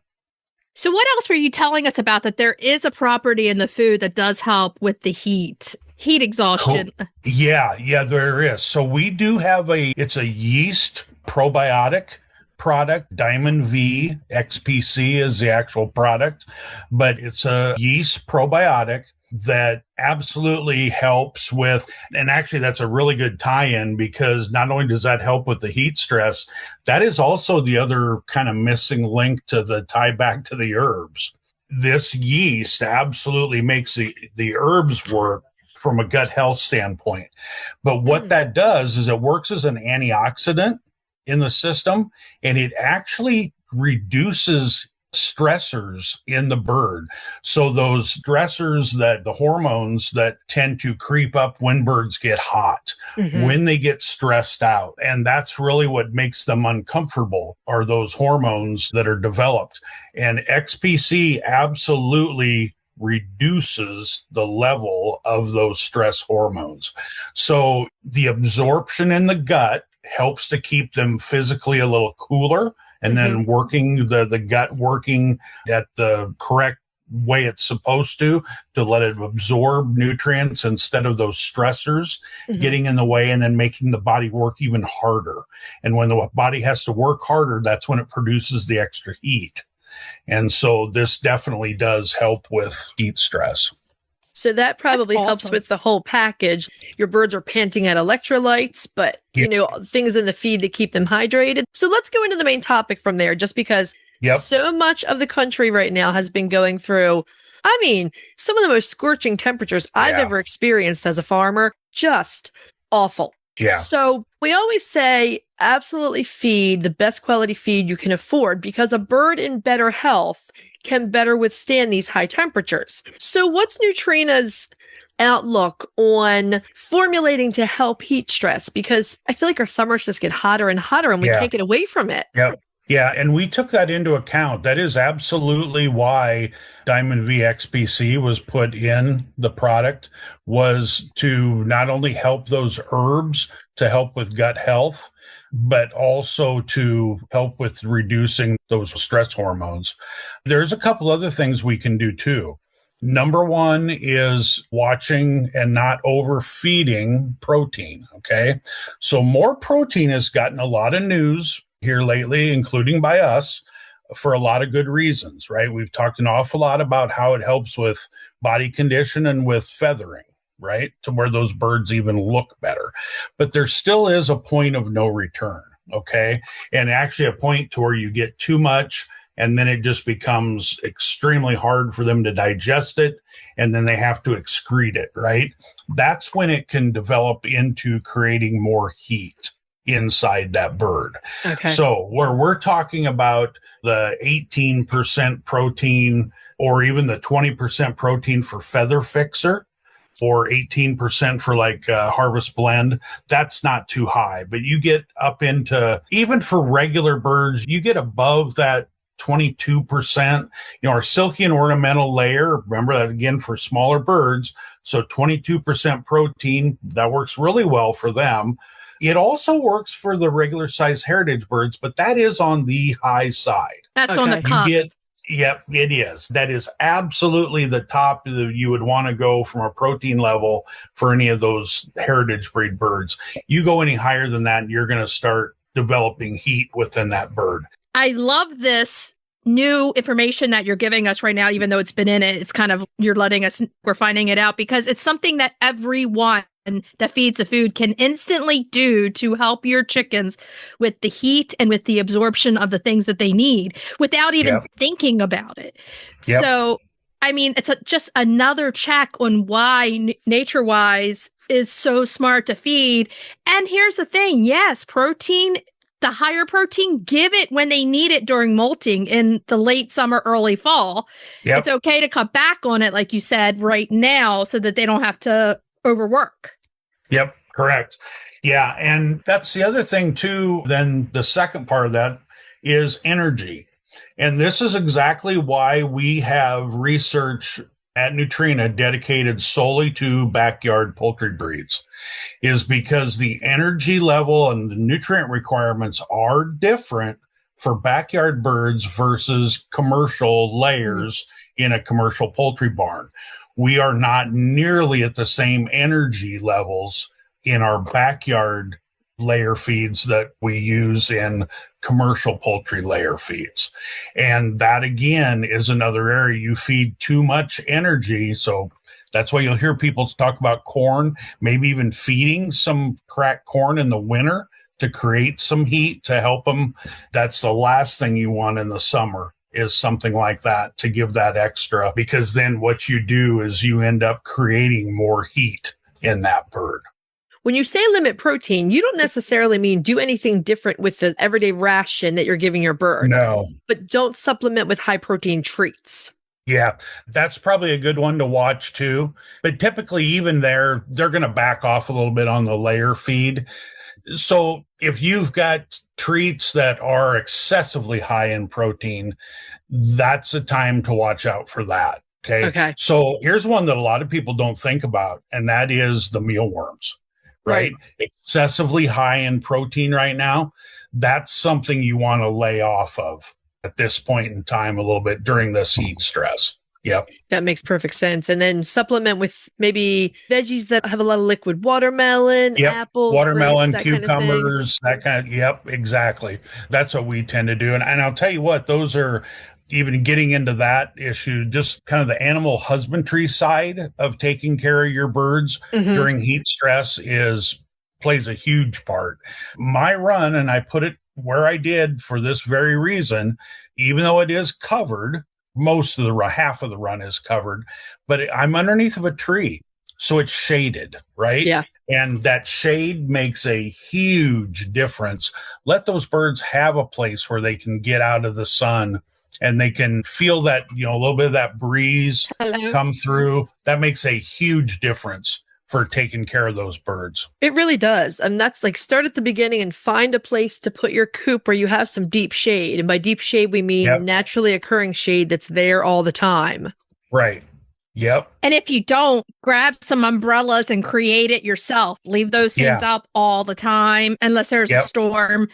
So what else were you telling us about that there is a property in the food that does help with the heat exhaustion? Cool. Yeah, there is. So we do have it's a yeast probiotic product. Diamond V XPC is the actual product, but it's a yeast probiotic that absolutely helps with, and actually that's a really good tie-in, because not only does that help with the heat stress, that is also the other kind of missing link to the tie back to the herbs. This yeast absolutely makes the herbs work from a gut health standpoint. But what that does is it works as an antioxidant in the system, and it actually reduces stressors in the bird. So those stressors, that the hormones that tend to creep up when birds get hot, when they get stressed out. And that's really what makes them uncomfortable, are those hormones that are developed. And XPC absolutely reduces the level of those stress hormones. So the absorption in the gut helps to keep them physically a little cooler, and then working the gut working at the correct way it's supposed to let it absorb nutrients instead of those stressors getting in the way, and then making the body work even harder. And when the body has to work harder, that's when it produces the extra heat. And so this definitely does help with heat stress. So that probably helps with the whole package. Your birds are panting at electrolytes, but things in the feed that keep them hydrated. So let's go into the main topic from there, just because so much of the country right now has been going through, some of the most scorching temperatures I've ever experienced as a farmer. Just awful. Yeah. So we always say absolutely feed the best quality feed you can afford, because a bird in better health can better withstand these high temperatures. So what's Nutrena's outlook on formulating to help heat stress? Because I feel like our summers just get hotter and hotter, and we can't get away from it. Yeah, and we took that into account. That is absolutely why Diamond V XPC was put in the product, was to not only help those herbs to help with gut health, but also to help with reducing those stress hormones. There's a couple other things we can do too. Number one is watching and not overfeeding protein, okay? So more protein has gotten a lot of news here lately, including by us, for a lot of good reasons, right? We've talked an awful lot about how it helps with body condition and with feathering, right? To where those birds even look better. But there still is a point of no return, okay? And actually a point to where you get too much, and then it just becomes extremely hard for them to digest it, and then they have to excrete it, right? That's when it can develop into creating more heat inside that bird. Okay. So where we're talking about the 18% protein or even the 20% protein for feather fixer or 18% for like harvest blend, that's not too high. But you get up into, even for regular birds, you get above that 22%. Our silky and ornamental layer, remember that again for smaller birds. So 22% protein, that works really well for them. It also works for the regular size heritage birds, but that is on the high side. That's on the cusp. Yep, it is. That is absolutely the top that you would want to go from a protein level for any of those heritage breed birds. You go any higher than that, you're going to start developing heat within that bird. I love this new information that you're giving us right now, even though it's been in it. It's kind of, we're finding it out because it's something that everyone that feeds the food can instantly do to help your chickens with the heat and with the absorption of the things that they need without even thinking about it. Yep. So, I mean, it's just another check on why Nature Wise is so smart to feed. And here's the thing. Yes, protein, the higher protein, give it when they need it during molting in the late summer, early fall. Yep. It's okay to cut back on it, like you said, right now so that they don't have to overwork. Yep, correct. Yeah, and that's the other thing too, then the second part of that is energy. And this is exactly why we have research at Nutrena dedicated solely to backyard poultry breeds, is because the energy level and the nutrient requirements are different for backyard birds versus commercial layers in a commercial poultry barn. We are not nearly at the same energy levels in our backyard layer feeds that we use in commercial poultry layer feeds. And that again is another area you feed too much energy. So that's why you'll hear people talk about corn, maybe even feeding some cracked corn in the winter to create some heat to help them. That's the last thing you want in the summer, is something like that to give that extra, because then what you do is you end up creating more heat in that bird. When you say limit protein, you don't necessarily mean do anything different with the everyday ration that you're giving your birds. No. But don't supplement with high protein treats. Yeah, that's probably a good one to watch too. But typically even they're going to back off a little bit on the layer feed. So if you've got treats that are excessively high in protein, that's a time to watch out for that. Okay. So here's one that a lot of people don't think about, and that is the mealworms, right? Excessively high in protein right now. That's something you want to lay off of at this point in time a little bit during this heat stress. Yep. That makes perfect sense. And then supplement with maybe veggies that have a lot of liquid, watermelon, apples, watermelon, grapes, cucumbers, that kind of, exactly. That's what we tend to do. And I'll tell you what, those are, even getting into that issue, just kind of the animal husbandry side of taking care of your birds during heat stress plays a huge part. My run, and I put it where I did for this very reason, even though it is covered, most of the half of the run is covered, but I'm underneath of a tree, so it's shaded, right? Yeah. And that shade makes a huge difference. Let those birds have a place where they can get out of the sun and they can feel that, a little bit of that breeze come through. That makes a huge difference for taking care of those birds. It really does. And that's like, start at the beginning and find a place to put your coop where you have some deep shade. And by deep shade, we mean naturally occurring shade that's there all the time. Right. Yep. And if you don't, grab some umbrellas and create it yourself. Leave those things up all the time, unless there's a storm.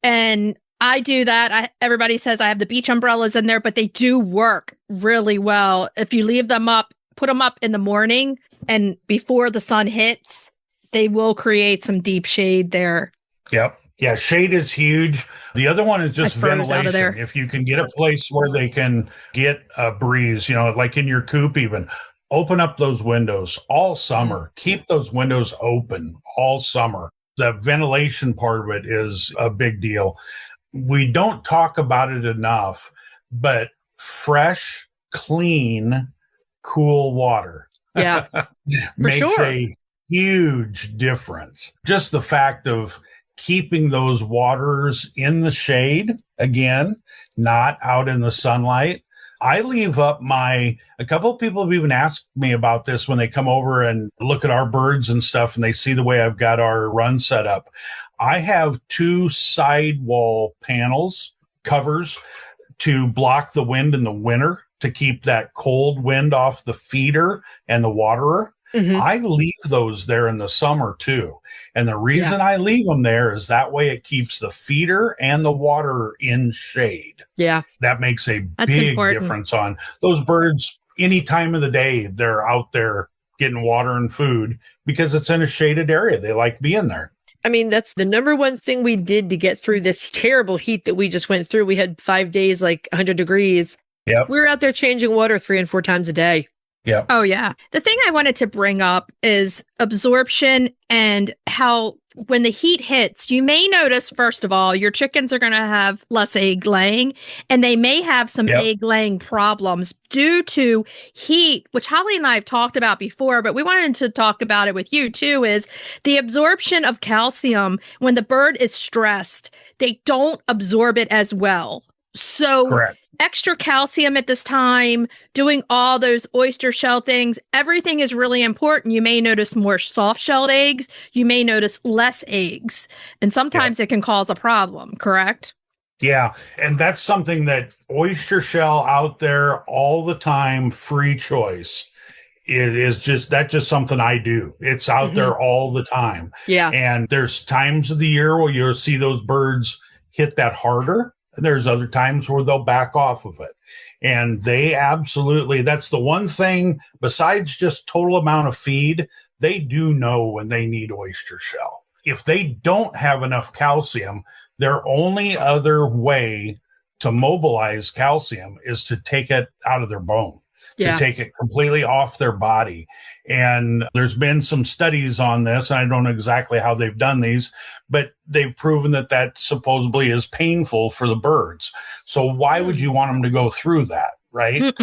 And I do that. Everybody says I have the beach umbrellas in there, but they do work really well. If you leave them up, put them up in the morning and before the sun hits, they will create some deep shade there. Yep. Yeah, shade is huge. The other one is just ventilation. If you can get a place where they can get a breeze, like in your coop even, open up those windows all summer. Keep those windows open all summer. The ventilation part of it is a big deal. We don't talk about it enough, but fresh, clean, cool water makes a huge difference. Just the fact of keeping those waters in the shade, again, not out in the sunlight. I leave up a couple of people have even asked me about this when they come over and look at our birds and stuff, and they see the way I've got our run set up. I have 2 sidewall panels, covers, to block the wind in the winter, to keep that cold wind off the feeder and the waterer. Mm-hmm. I leave those there in the summer too. And the reason I leave them there is that way it keeps the feeder and the water in shade. Yeah. That makes a big difference on those birds. Any time of the day, they're out there getting water and food because it's in a shaded area. They like being there. I mean, that's the number one thing we did to get through this terrible heat that we just went through. We had 5 days, like 100 degrees. Yep. We were out there changing water 3 and 4 times a day. Yeah. Oh, yeah. The thing I wanted to bring up is absorption and how when the heat hits, you may notice, first of all, your chickens are going to have less egg laying, and they may have some egg laying problems due to heat, which Holly and I have talked about before, but we wanted to talk about it with you too, is the absorption of calcium. When the bird is stressed, they don't absorb it as well. So correct. Extra calcium at this time, doing all those oyster shell things, everything is really important. You may notice more soft-shelled eggs. You may notice less eggs. And sometimes it can cause a problem, correct? Yeah. And that's something that oyster shell out there all the time, free choice. That's just something I do. It's out there all the time. Yeah. And there's times of the year where you'll see those birds hit that harder. There's other times where they'll back off of it. And they absolutely, that's the one thing besides just total amount of feed, they do know when they need oyster shell. If they don't have enough calcium, their only other way to mobilize calcium is to take it out of their bone. To take it completely off their body. And there's been some studies on this, and I don't know exactly how they've done these, but they've proven that supposedly is painful for the birds. So why would you want them to go through that, right?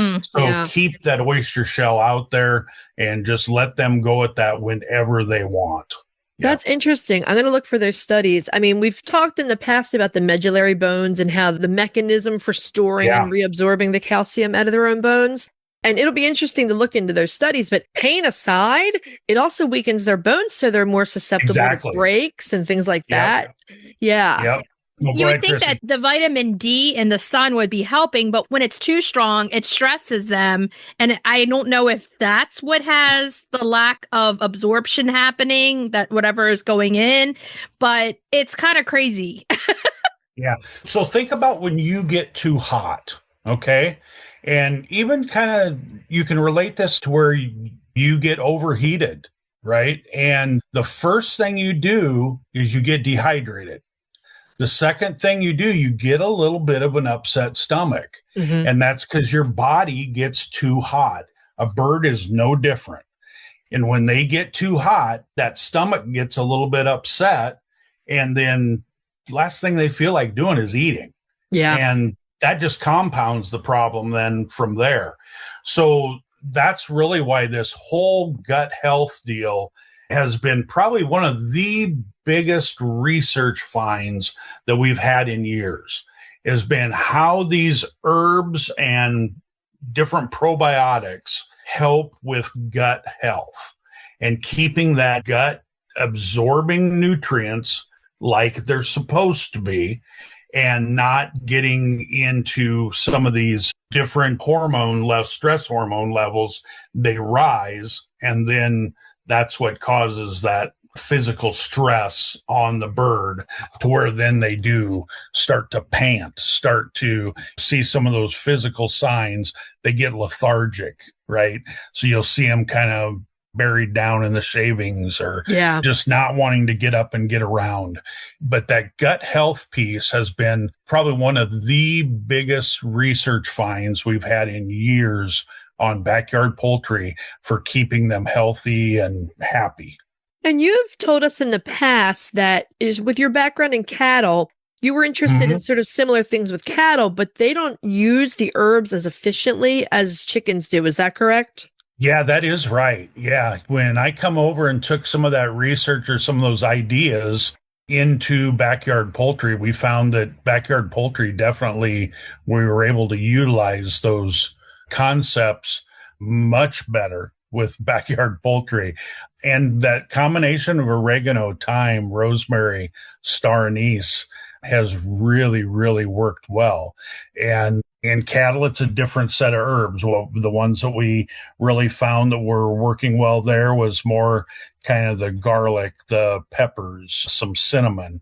Keep that oyster shell out there and just let them go at that whenever they want. That's interesting. I'm going to look for their studies. I mean, we've talked in the past about the medullary bones and how the mechanism for storing and reabsorbing the calcium out of their own bones. And it'll be interesting to look into those studies, but pain aside, it also weakens their bones, so they're more susceptible to breaks and things like that. Yeah. Yep. Well, you would think that the vitamin D in the sun would be helping, but when it's too strong, it stresses them. And I don't know if that's what has the lack of absorption happening, that whatever is going in, but it's kind of crazy. Yeah. So think about when you get too hot, okay? And even kind of, you can relate this to where you get overheated, right? And the first thing you do is you get dehydrated. The second thing you do, you get a little bit of an upset stomach. And that's because your body gets too hot. A bird is no different. And when they get too hot, that stomach gets a little bit upset. And then last thing they feel like doing is eating. Yeah. And that just compounds the problem then from there. So that's really why this whole gut health deal has been probably one of the biggest research finds that we've had in years, has been how these herbs and different probiotics help with gut health and keeping that gut absorbing nutrients like they're supposed to be, and not getting into some of these different stress hormone levels. They rise, and then that's what causes that physical stress on the bird, to where then they do start to pant, start to see some of those physical signs. They get lethargic, right? So you'll see them kind of buried down in the shavings, or just not wanting to get up and get around. But that gut health piece has been probably one of the biggest research finds we've had in years on backyard poultry for keeping them healthy and happy. And you've told us in the past that is with your background in cattle, you were interested in sort of similar things with cattle, but they don't use the herbs as efficiently as chickens do. Is that correct? Yeah, that is right. Yeah. When I come over and took some of that research or some of those ideas, into backyard poultry, we found that backyard poultry definitely, we were able to utilize those concepts much better with backyard poultry. And that combination of oregano, thyme, rosemary, star anise has really, really worked well. And in cattle, it's a different set of herbs. Well, the ones that we really found that were working well there was more kind of the garlic, the peppers, some cinnamon.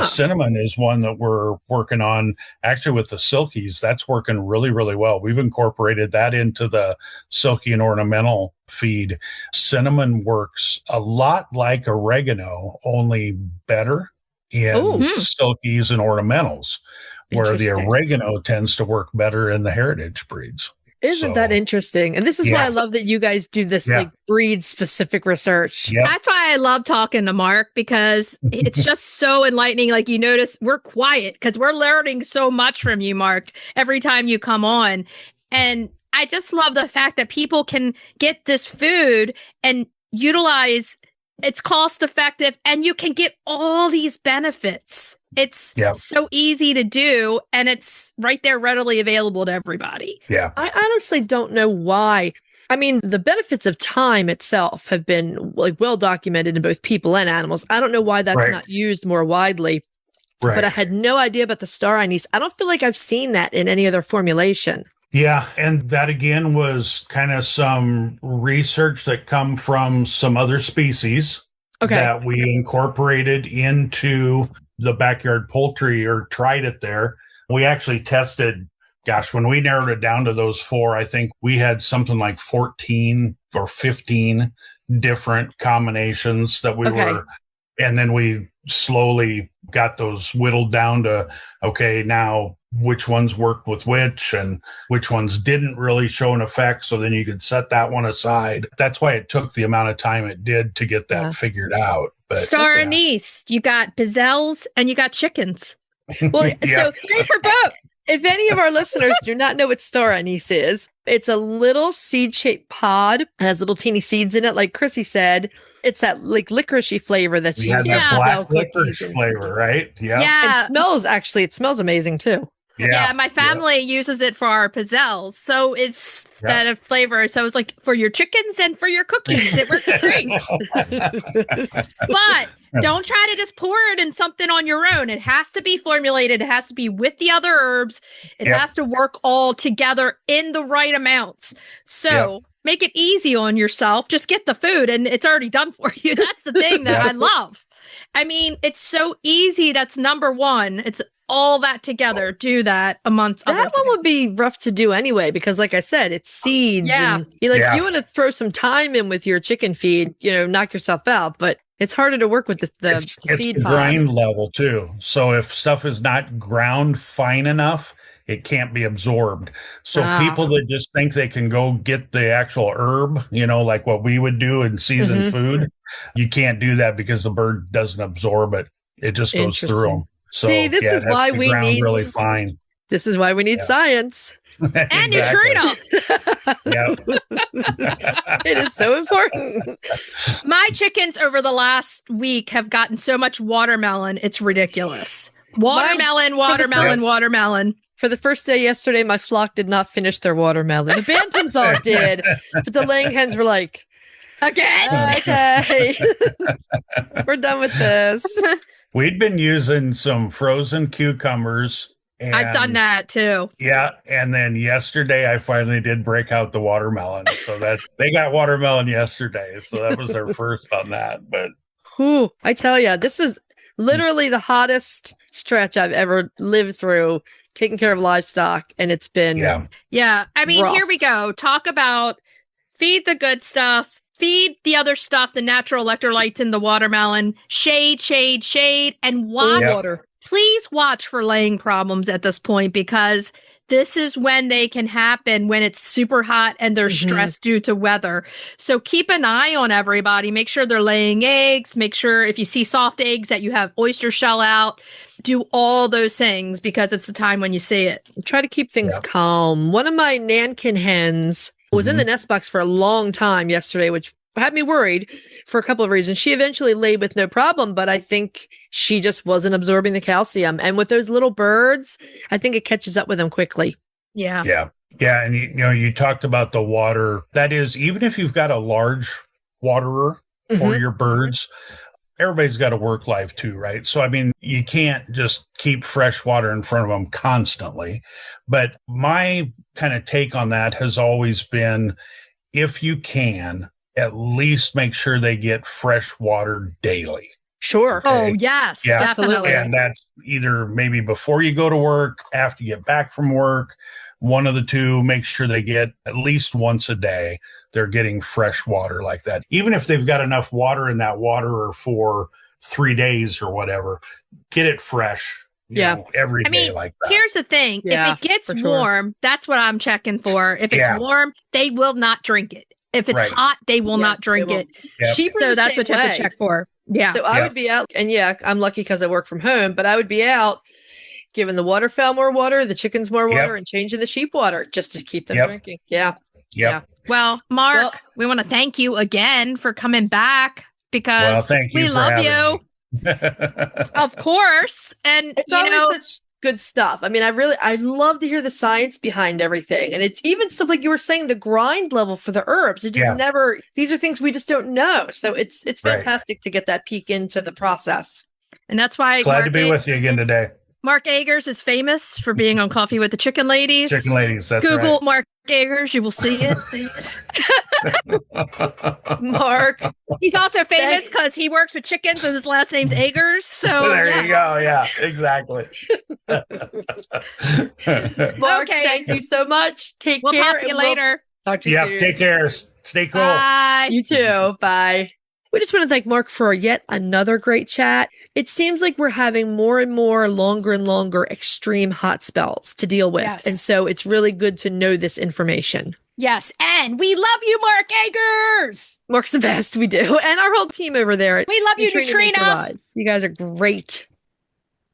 Cinnamon is one that we're working on actually with the silkies. That's working really, really well. We've incorporated that into the silky and ornamental feed. Cinnamon works a lot like oregano, only better in silkies and ornamentals, where the oregano tends to work better in the heritage breeds. Isn't that interesting? And this is why I love that you guys do this like breed specific research. Yep. That's why I love talking to Mark, because it's just so enlightening. Like, you notice we're quiet because we're learning so much from you, Mark, every time you come on. And I just love the fact that people can get this food and utilize it's cost effective, and you can get all these benefits. It's so easy to do, and it's right there readily available to everybody. Yeah. I honestly don't know why. I mean, the benefits of thyme itself have been like well documented in both people and animals. I don't know why that's not used more widely. Right. But I had no idea about the star anise. I don't feel like I've seen that in any other formulation. Yeah, and that again was kind of some research that come from some other species that we incorporated into the backyard poultry, or tried it there. We actually tested, when we narrowed it down to those 4, I think we had something like 14 or 15 different combinations that we were, and then we slowly got those whittled down to, now which ones worked with which and which ones didn't really show an effect. So then you could set that one aside. That's why it took the amount of time it did to get that figured out. But star anise, you got gazelles and you got chickens. Well, so for both. If any of our listeners do not know what star anise is, it's a little seed-shaped pod. It has little teeny seeds in it. Like Chrissy said, it's that like licoricey flavor that's used in black licorice flavor, right? Yeah. It smells amazing too. Yeah, my family uses it for our pizzelles. So it's that flavor. So it's like for your chickens and for your cookies. It works great. But don't try to just pour it in something on your own. It has to be formulated. It has to be with the other herbs. It has to work all together in the right amounts. So make it easy on yourself. Just get the food and it's already done for you. That's the thing that I love. I mean, it's so easy. That's number one. It's all that together. Do that amongst other That one would be rough to do anyway, because like I said, it's seeds. And you you want to throw some time in with your chicken feed, knock yourself out, but it's harder to work with the seed it's pod. grind level too. So if stuff is not ground fine enough, it can't be absorbed. So people that just think they can go get the actual herb, like what we would do in seasoned food, you can't do that because the bird doesn't absorb it. It just goes through them. So, see, this is why we need really fine. This is why we need science and Nutrena. It is so important. My chickens over the last week have gotten so much watermelon. It's ridiculous. Watermelon. For the first day yesterday, my flock did not finish their watermelon. The bantams all did, but the laying hens were like, again? Okay, we're done with this. We'd been using some frozen cucumbers. And, I've done that too. Yeah. And then yesterday I finally did break out the watermelon. So that they got watermelon yesterday. So that was their first on that. But I tell you, this was literally the hottest stretch I've ever lived through taking care of livestock. And it's been I mean, rough. Here we go. Talk about feed the good stuff. Feed the other stuff, the natural electrolytes in the watermelon, shade, and watch. Water. Please watch for laying problems at this point, because this is when they can happen when it's super hot and they're stressed due to weather. So keep an eye on everybody. Make sure they're laying eggs. Make sure if you see soft eggs that you have oyster shell out. Do all those things because it's the time when you see it. Try to keep things calm. One of my Nankin hens was in the nest box for a long time yesterday, which had me worried for a couple of reasons. She eventually laid with no problem, but I think she just wasn't absorbing the calcium. And with those little birds, I think it catches up with them quickly. Yeah. Yeah. Yeah. And you talked about the water. That is, even if you've got a large waterer for your birds, everybody's got a work life too, right? So, I mean, you can't just keep fresh water in front of them constantly. But my kind of take on that has always been, if you can, at least make sure they get fresh water daily. Sure. Okay. Oh, yes, Yeah. definitely. And that's either maybe before you go to work, after you get back from work, one of the two. Make sure they get at least once a day. They're getting fresh water like that. Even if they've got enough water in that water for 3 days or whatever, get it fresh. You know, every day like that. Here's the thing. Yeah, if it gets warm, that's what I'm checking for. If it's warm, they will not drink it. If it's hot, they will not drink it. Yep. So that's what you have to check for. Yeah. So I would be out, and I'm lucky because I work from home, but I would be out giving the waterfowl more water, the chickens more water, and changing the sheep water just to keep them drinking. Yeah. Well, Mark, we want to thank you again for coming back because we love you. Of course. And it's always such good stuff. I mean, I love to hear the science behind everything. And it's even stuff like you were saying, the grind level for the herbs. It just never, these are things we just don't know. So it's fantastic to get that peek into the process. And that's why glad to be with you again today. Mark Agers is famous for being on Coffee with the Chicken Ladies. Chicken Ladies, that's Google right. Mark Agers, you will see it. Mark. He's also famous because he works with chickens and his last name's Agers. So there you go. Yeah, exactly. Mark, thank you so much. We'll care. Talk to you later. Talk to you soon. Take care. Stay cool. Bye. You too. Bye. We just want to thank Mark for yet another great chat. It seems like we're having more and more longer and longer extreme hot spells to deal with. Yes. And so it's really good to know this information. Yes. And we love you, Mark Agers. Mark's the best. We do. And our whole team over there. We love you, Nutrena. You guys are great.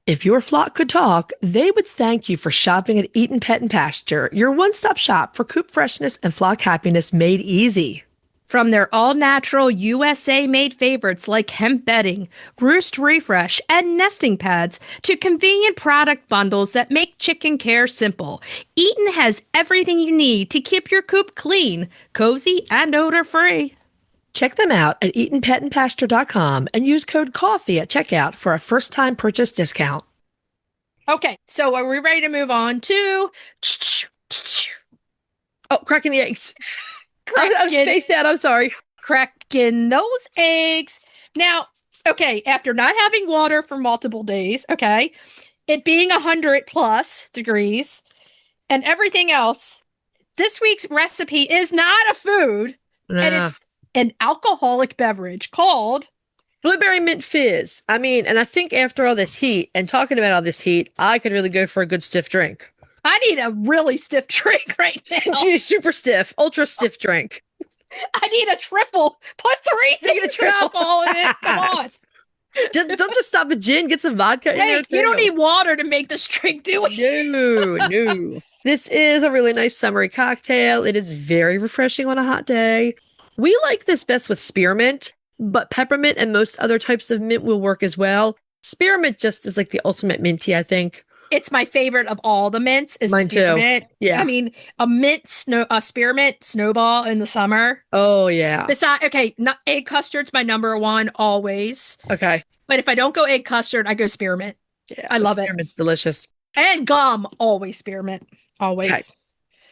If your flock could talk, they would thank you for shopping at Eaton Pet and Pasture, your one-stop shop for coop freshness and flock happiness made easy. From their all-natural USA-made favorites like hemp bedding, roost refresh, and nesting pads to convenient product bundles that make chicken care simple, Eaton has everything you need to keep your coop clean, cozy, and odor-free. Check them out at EatonPetAndPasture.com and use code COFFEE at checkout for a first-time purchase discount. Okay, so are we ready to move on to... Oh, cracking the eggs. I'm spaced out. I'm sorry. Cracking those eggs. Now, okay, after not having water for multiple days, okay, it being 100+ degrees and everything else, this week's recipe is not a food, and it's an alcoholic beverage called Blueberry Mint Fizz. I mean, and I think after all this heat and talking about all this heat, I could really go for a good stiff drink. I need a really stiff drink right now. You need a super stiff, ultra stiff drink. I need a triple. Put 3 things of alcohol in it. Come on. Don't just stop at gin. Get some vodka in there too. You don't need water to make this drink, do we? No. This is a really nice summery cocktail. It is very refreshing on a hot day. We like this best with spearmint, but peppermint and most other types of mint will work as well. Spearmint just is like the ultimate minty, I think. It's my favorite of all the mints. Is mine spearmint. Too. Yeah. I mean, a spearmint snowball in the summer. Oh yeah. Not egg custard's my number one always. Okay. But if I don't go egg custard, I go spearmint. Yeah, I love it. Spearmint's delicious. And gum, always spearmint. Always. Okay.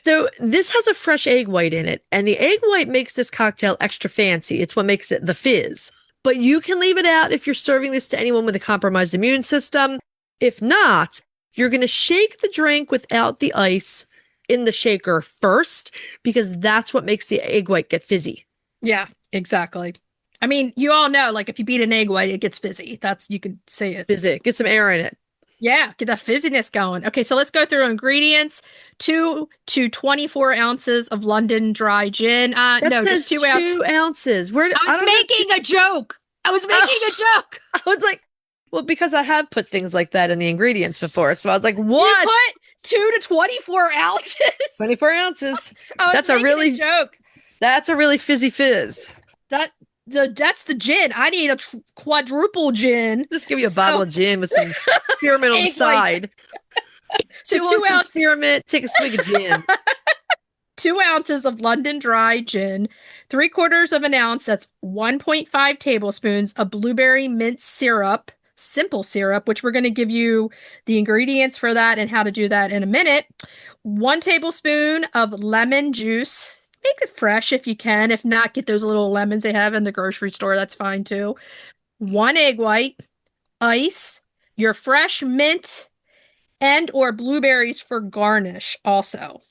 So this has a fresh egg white in it, and the egg white makes this cocktail extra fancy. It's what makes it the fizz. But you can leave it out if you're serving this to anyone with a compromised immune system. If not, you're going to shake the drink without the ice in the shaker first, because that's what makes the egg white get fizzy. Yeah, exactly. I mean, you all know, like if you beat an egg white, it gets fizzy. You could say it. Fizzy. Get some air in it. Yeah, get that fizziness going. Okay, so let's go through ingredients. 2 to 24 ounces of London dry gin. That no, says just 2 ounces. 2 ounces. I was making a joke. I was like, well, because I have put things like that in the ingredients before. So I was like, what? You put 2 to 24 ounces? 24 ounces. That's a joke. That's a really fizzy fizz. That's the gin. I need a quadruple gin. Just give you a bottle of gin with some spearmint on the side. So 2 ounces spearmint, take a swig of gin. 2 ounces of London dry gin, 3/4 of an ounce, that's 1.5 tablespoons of blueberry mint syrup, simple syrup, which we're going to give you the ingredients for that and how to do that in a minute. 1 tablespoon of lemon juice. Make it fresh if you can. If not, get those little lemons they have in the grocery store. That's fine too. 1 egg white, ice, your fresh mint, and or blueberries for garnish also.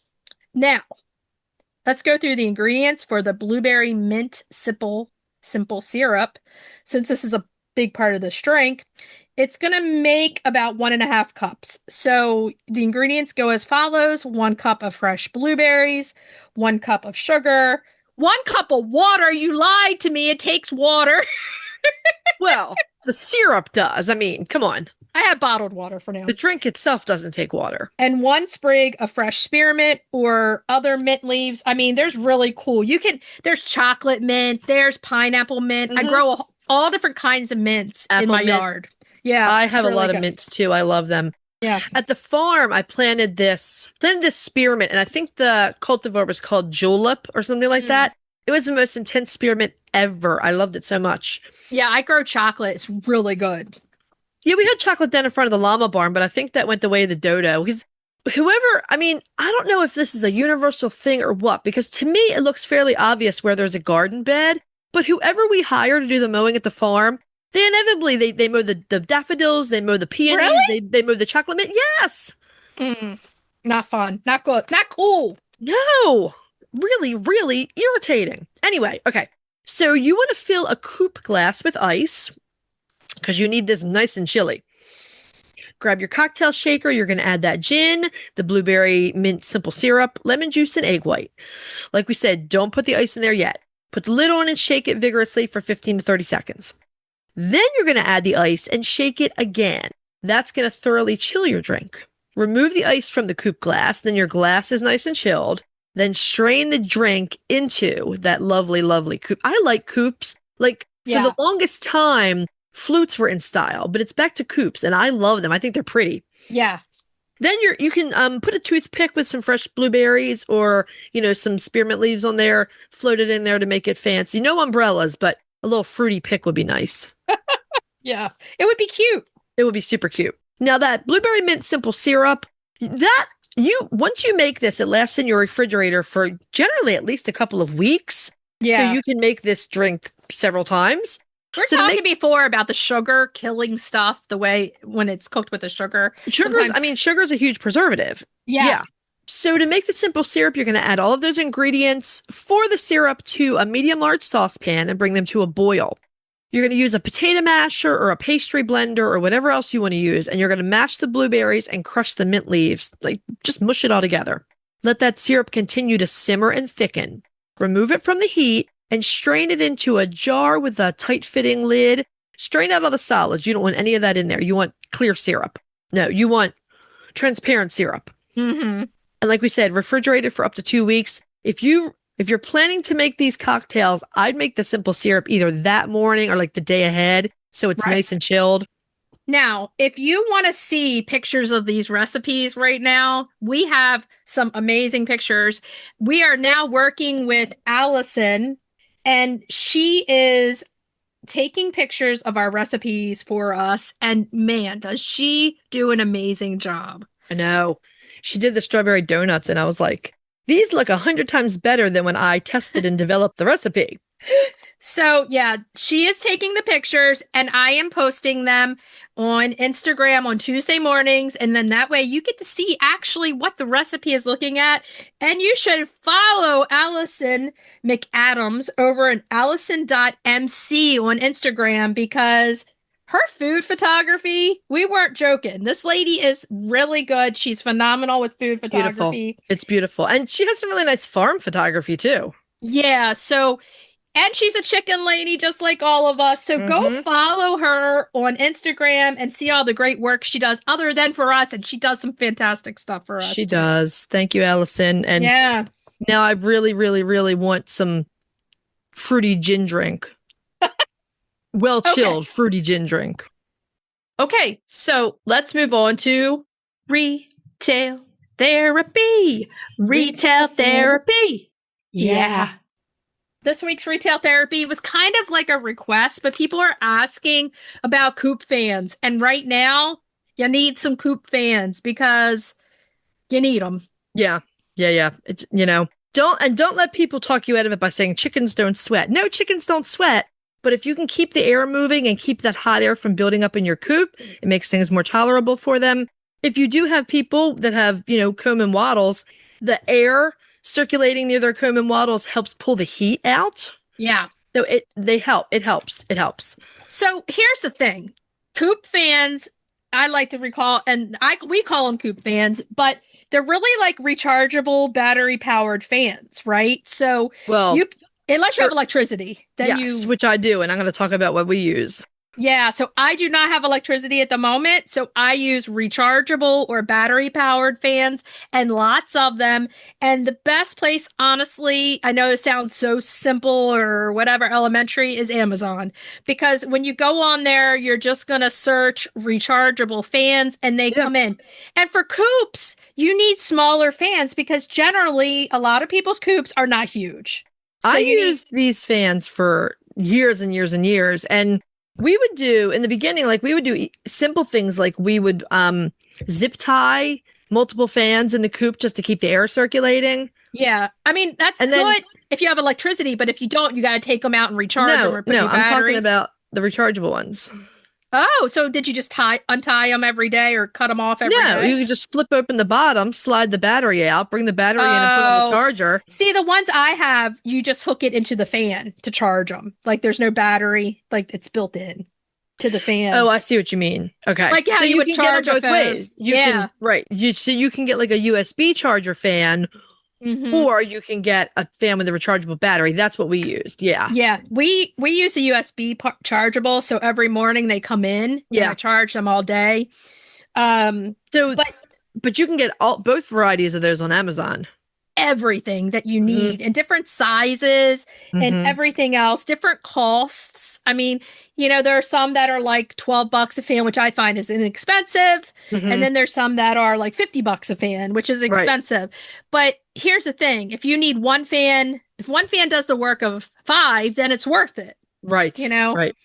Now, let's go through the ingredients for the blueberry mint simple syrup. Since this is a big part of this drink, it's going to make about 1.5 cups. So the ingredients go as follows: 1 cup of fresh blueberries, 1 cup of sugar, 1 cup of water. You lied to me. It takes water. Well, the syrup does. I mean, come on. I have bottled water for now. The drink itself doesn't take water. And 1 sprig of fresh spearmint or other mint leaves. I mean, there's really cool. There's chocolate mint, there's pineapple mint. I grow all different kinds of mints in my yard. Yeah. I have a lot of mints too. I love them. Yeah. At the farm, I planted this spearmint, and I think the cultivar was called Julep or something like that. It was the most intense spearmint ever. I loved it so much. Yeah, I grow chocolate. It's really good. Yeah, we had chocolate den in front of the llama barn, but I think that went the way of the dodo. Because I don't know if this is a universal thing or what, because to me, it looks fairly obvious where there's a garden bed, but whoever we hire to do the mowing at the farm, they inevitably, they mow the daffodils, they mow the peonies, really? they mow the chocolate mint. Yes. Not fun. Not good. Not cool. No. Really, really irritating. Anyway, okay. So you want to fill a Coop glass with ice, because you need this nice and chilly. Grab your cocktail shaker. You're going to add that gin, the blueberry mint simple syrup, lemon juice, and egg white. Like we said, don't put the ice in there yet. Put the lid on and shake it vigorously for 15 to 30 seconds. Then you're going to add the ice and shake it again. That's going to thoroughly chill your drink. Remove the ice from the Coop glass. Then your glass is nice and chilled. Then strain the drink into that lovely, lovely Coop. I like Coops. For the longest time, flutes were in style, but it's back to Coops, and I love them. I think they're pretty. Yeah. Then you can put a toothpick with some fresh blueberries or, some spearmint leaves on there, float it in there to make it fancy. No umbrellas, but a little fruity pick would be nice. Yeah. It would be cute. It would be super cute. Now that blueberry mint simple syrup, once you make this, it lasts in your refrigerator for generally at least a couple of weeks. Yeah. So you can make this drink several times. We're talking before about the sugar killing stuff, the way when it's cooked with the sugar. Sugar's a huge preservative. Yeah. So to make the simple syrup, you're going to add all of those ingredients for the syrup to a medium-large saucepan and bring them to a boil. You're going to use a potato masher or a pastry blender or whatever else you want to use, and you're going to mash the blueberries and crush the mint leaves. Just mush it all together. Let that syrup continue to simmer and thicken. Remove it from the heat and strain it into a jar with a tight-fitting lid. Strain out all the solids. You don't want any of that in there. You want clear syrup. No, you want transparent syrup. Mm-hmm. And like we said, refrigerate it for up to 2 weeks. If you're planning to make these cocktails, I'd make the simple syrup either that morning or the day ahead, so it's nice and chilled. Now, if you want to see pictures of these recipes right now, we have some amazing pictures. We are now working with Allison, and she is taking pictures of our recipes for us. And man, does she do an amazing job. I know. She did the strawberry donuts, and I was like, these look 100 times better than when I tested and developed the recipe. So, yeah, she is taking the pictures, and I am posting them on Instagram on Tuesday mornings. And then that way you get to see actually what the recipe is looking at. And you should follow Allison McAdams over at allison.mc on Instagram, because her food photography, we weren't joking. This lady is really good. She's phenomenal with food photography. Beautiful. It's beautiful. And she has some really nice farm photography too. Yeah. And she's a chicken lady just like all of us. So go follow her on Instagram and see all the great work she does other than for us. And she does some fantastic stuff for us. She does. Thank you, Allison. And now I really, really, really want some fruity gin drink. Well chilled fruity gin drink. Okay, so let's move on to retail therapy. Retail therapy. Yeah. This week's retail therapy was kind of like a request, but people are asking about Coop Fans. And right now, you need some Coop Fans because you need them. Yeah. It's, don't let people talk you out of it by saying chickens don't sweat. No, chickens don't sweat. But if you can keep the air moving and keep that hot air from building up in your coop, it makes things more tolerable for them. If you do have people that have, comb and wattles, the air circulating near their comb and wattles helps pull the heat out. Yeah. So they help. It helps. So here's the thing. Coop Fans, I like to recall, and we call them Coop Fans, but they're really like rechargeable battery powered fans, right? So unless you have electricity, then which I do, and I'm going to talk about what we use. Yeah, so I do not have electricity at the moment, so I use rechargeable or battery-powered fans, and lots of them. And the best place, honestly, I know it sounds so simple or whatever, elementary, is Amazon. Because when you go on there, you're just going to search rechargeable fans, and they come in. And for coops, you need smaller fans, because generally, a lot of people's coops are not huge. So I used these fans for years and years and years, and we would do, in the beginning, we would do simple things like we would zip tie multiple fans in the coop just to keep the air circulating. Yeah. I mean, that's good if you have electricity, but if you don't, you got to take them out and recharge them or put new batteries. I'm talking about the rechargeable ones. Oh, so did you just untie them every day or cut them off every day? No, you could just flip open the bottom, slide the battery out, bring the battery in and put on the charger. See, the ones I have, you just hook it into the fan to charge them. Like there's no battery, like it's built in to the fan. Oh, I see what you mean. Okay. Like how you would charge both ways. You can get like a USB charger fan. Mm-hmm. Or you can get a fan with a rechargeable battery. That's what we used. Yeah. Yeah. We use a USB chargeable. So every morning they come in. Yeah. I charge them all day. But you can get both varieties of those on Amazon. Everything that you need in different sizes and everything else, different costs. I mean, there are some that are like $12 a fan, which I find is inexpensive. And then there's some that are like $50 a fan, which is expensive. Right. But here's the thing. If you need one fan, if one fan does the work of 5, then it's worth it. Right. Right.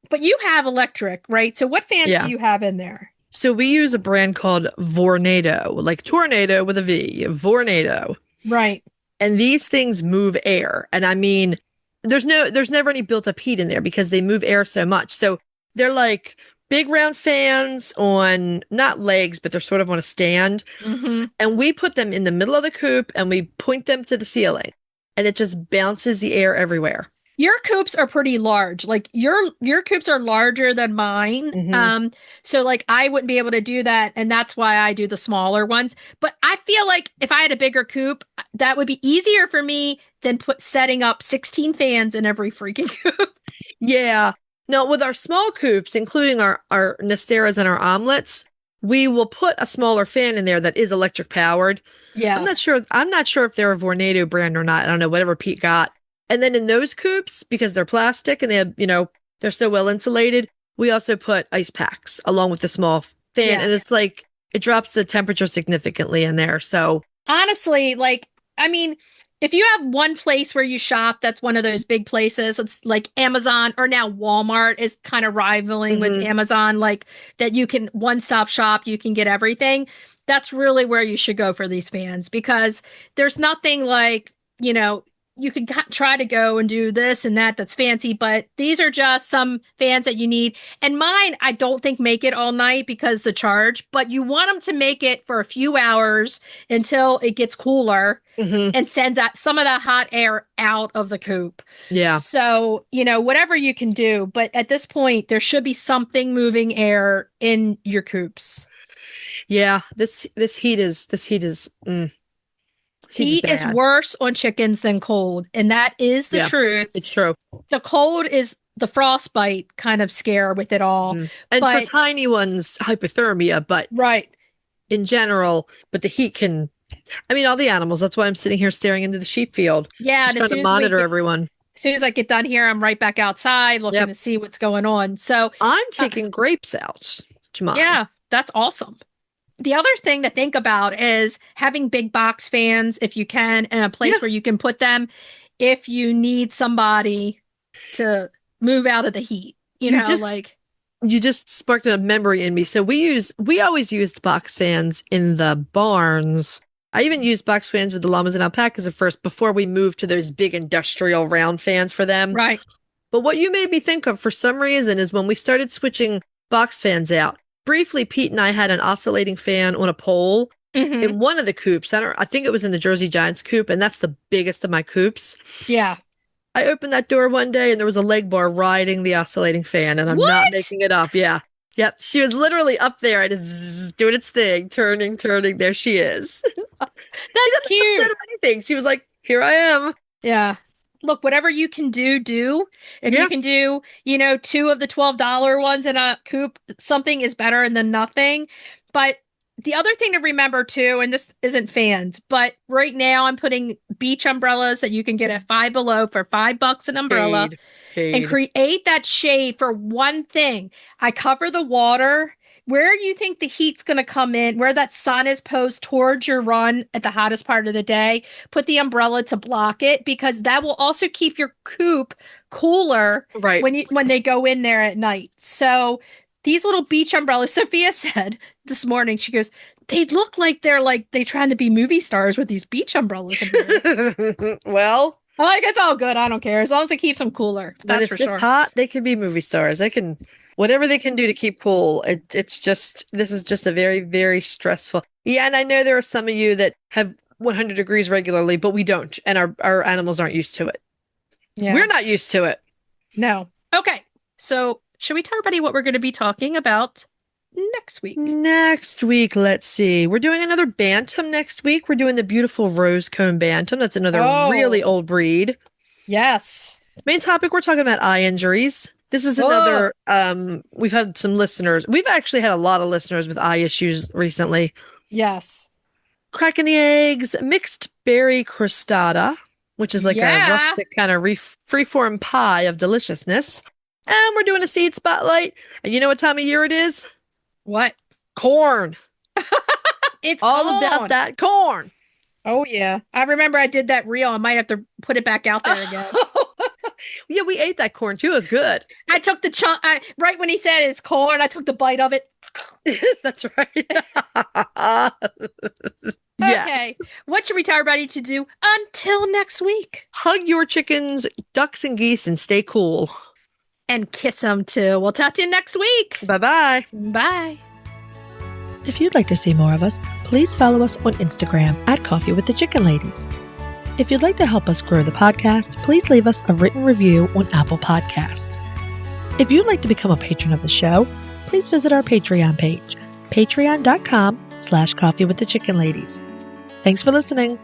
But you have electric, right? So what fans do you have in there? So we use a brand called Vornado, like tornado with a V, Vornado. Right. And these things move air. And I mean, there's never any built up heat in there because they move air so much. So they're like big round fans on not legs, but they're sort of on a stand. And we put them in the middle of the coop and we point them to the ceiling and it just bounces the air everywhere. Your coops are pretty large. Like your coops are larger than mine. So like I wouldn't be able to do that. And that's why I do the smaller ones. But I feel like if I had a bigger coop, that would be easier for me than setting up 16 fans in every freaking coop. Yeah. Now with our small coops, including our Nesteras and our omelets, we will put a smaller fan in there that is electric powered. Yeah. I'm not sure if they're a Vornado brand or not. I don't know, whatever Pete got. And then in those coops, because they're plastic and they have, they're so well insulated, we also put ice packs along with the small fan. And it's like, it drops the temperature significantly in there. So honestly, if you have one place where you shop, that's one of those big places. It's like Amazon or now Walmart is kind of rivaling with Amazon, like that you can one-stop shop, you can get everything. That's really where you should go for these fans because there's nothing like, you could try to go and do this and that's fancy, but these are just some fans that you need. And mine, I don't think make it all night because the charge, but you want them to make it for a few hours until it gets cooler and sends out some of that hot air out of the coop. Yeah. So, whatever you can do, but at this point, there should be something moving air in your coops. Yeah. This heat is. Heat is worse on chickens than cold, and that is the truth. It's true. The cold is the frostbite kind of scare with it all. And for tiny ones, hypothermia, but in general, but the heat can, all the animals, that's why I'm sitting here staring into the sheep field. Yeah. Just trying to monitor everyone. As soon as I get done here, I'm right back outside looking to see what's going on. So I'm taking grapes out to mine. Yeah, that's awesome. The other thing to think about is having big box fans, if you can, and a place where you can put them if you need somebody to move out of the heat. You just sparked a memory in me. So we always used box fans in the barns. I even used box fans with the llamas and alpacas at first before we moved to those big industrial round fans for them. Right. But what you made me think of for some reason is when we started switching box fans out. Briefly, Pete and I had an oscillating fan on a pole in one of the coops. I think it was in the Jersey Giants coop, and that's the biggest of my coops. Yeah. I opened that door one day, and there was a leg bar riding the oscillating fan, and I'm not making it up. Yeah. Yep. She was literally up there and doing its thing, turning. There she is. That's cute. Upset of anything. She was like, here I am. Yeah. Look, whatever you can do. If you can do, 2 of the $12 ones in a coop, something is better than nothing. But the other thing to remember too, and this isn't fans, but right now I'm putting beach umbrellas that you can get at Five Below for $5 an umbrella and create that shade for one thing. I cover the water where you think the heat's going to come in, where that sun is posed towards your run at the hottest part of the day. Put the umbrella to block it, because that will also keep your coop cooler when they go in there at night. So these little beach umbrellas, Sophia said this morning, she goes, they look like they're trying to be movie stars with these beach umbrellas. Well, I'm like, it's all good. I don't care. As long as it keeps them cooler. That's for sure. It's hot. They can be movie stars. They can, whatever they can do to keep cool. This is just a very, very stressful. Yeah. And I know there are some of you that have 100 degrees regularly, but we don't. And our animals aren't used to it. Yeah. We're not used to it. No. Okay. So should we tell everybody what we're going to be talking about next week? Next week, let's see. We're doing another Bantam next week. We're doing the beautiful rose cone Bantam. That's another really old breed. Yes. Main topic, we're talking about eye injuries. This is another, we've had some listeners. We've actually had a lot of listeners with eye issues recently. Yes. Cracking the eggs, mixed berry crostata, which is like a rustic kind of freeform pie of deliciousness. And we're doing a seed spotlight. And you know what time of year it is? What? Corn. It's all about that corn. Oh, yeah. I remember I did that reel. I might have to put it back out there again. Yeah, we ate that corn too. It was good. I took the chunk, right when he said it's corn, I took the bite of it. That's right. Okay. What should we tell everybody to do until next week? Hug your chickens, ducks, and geese and stay cool. And kiss them too. We'll talk to you next week. Bye-bye. Bye. If you'd like to see more of us, please follow us on Instagram at Coffee with the Chicken Ladies. If you'd like to help us grow the podcast, please leave us a written review on Apple Podcasts. If you'd like to become a patron of the show, please visit our Patreon page, patreon.com/Coffee with the Chicken Ladies. Thanks for listening.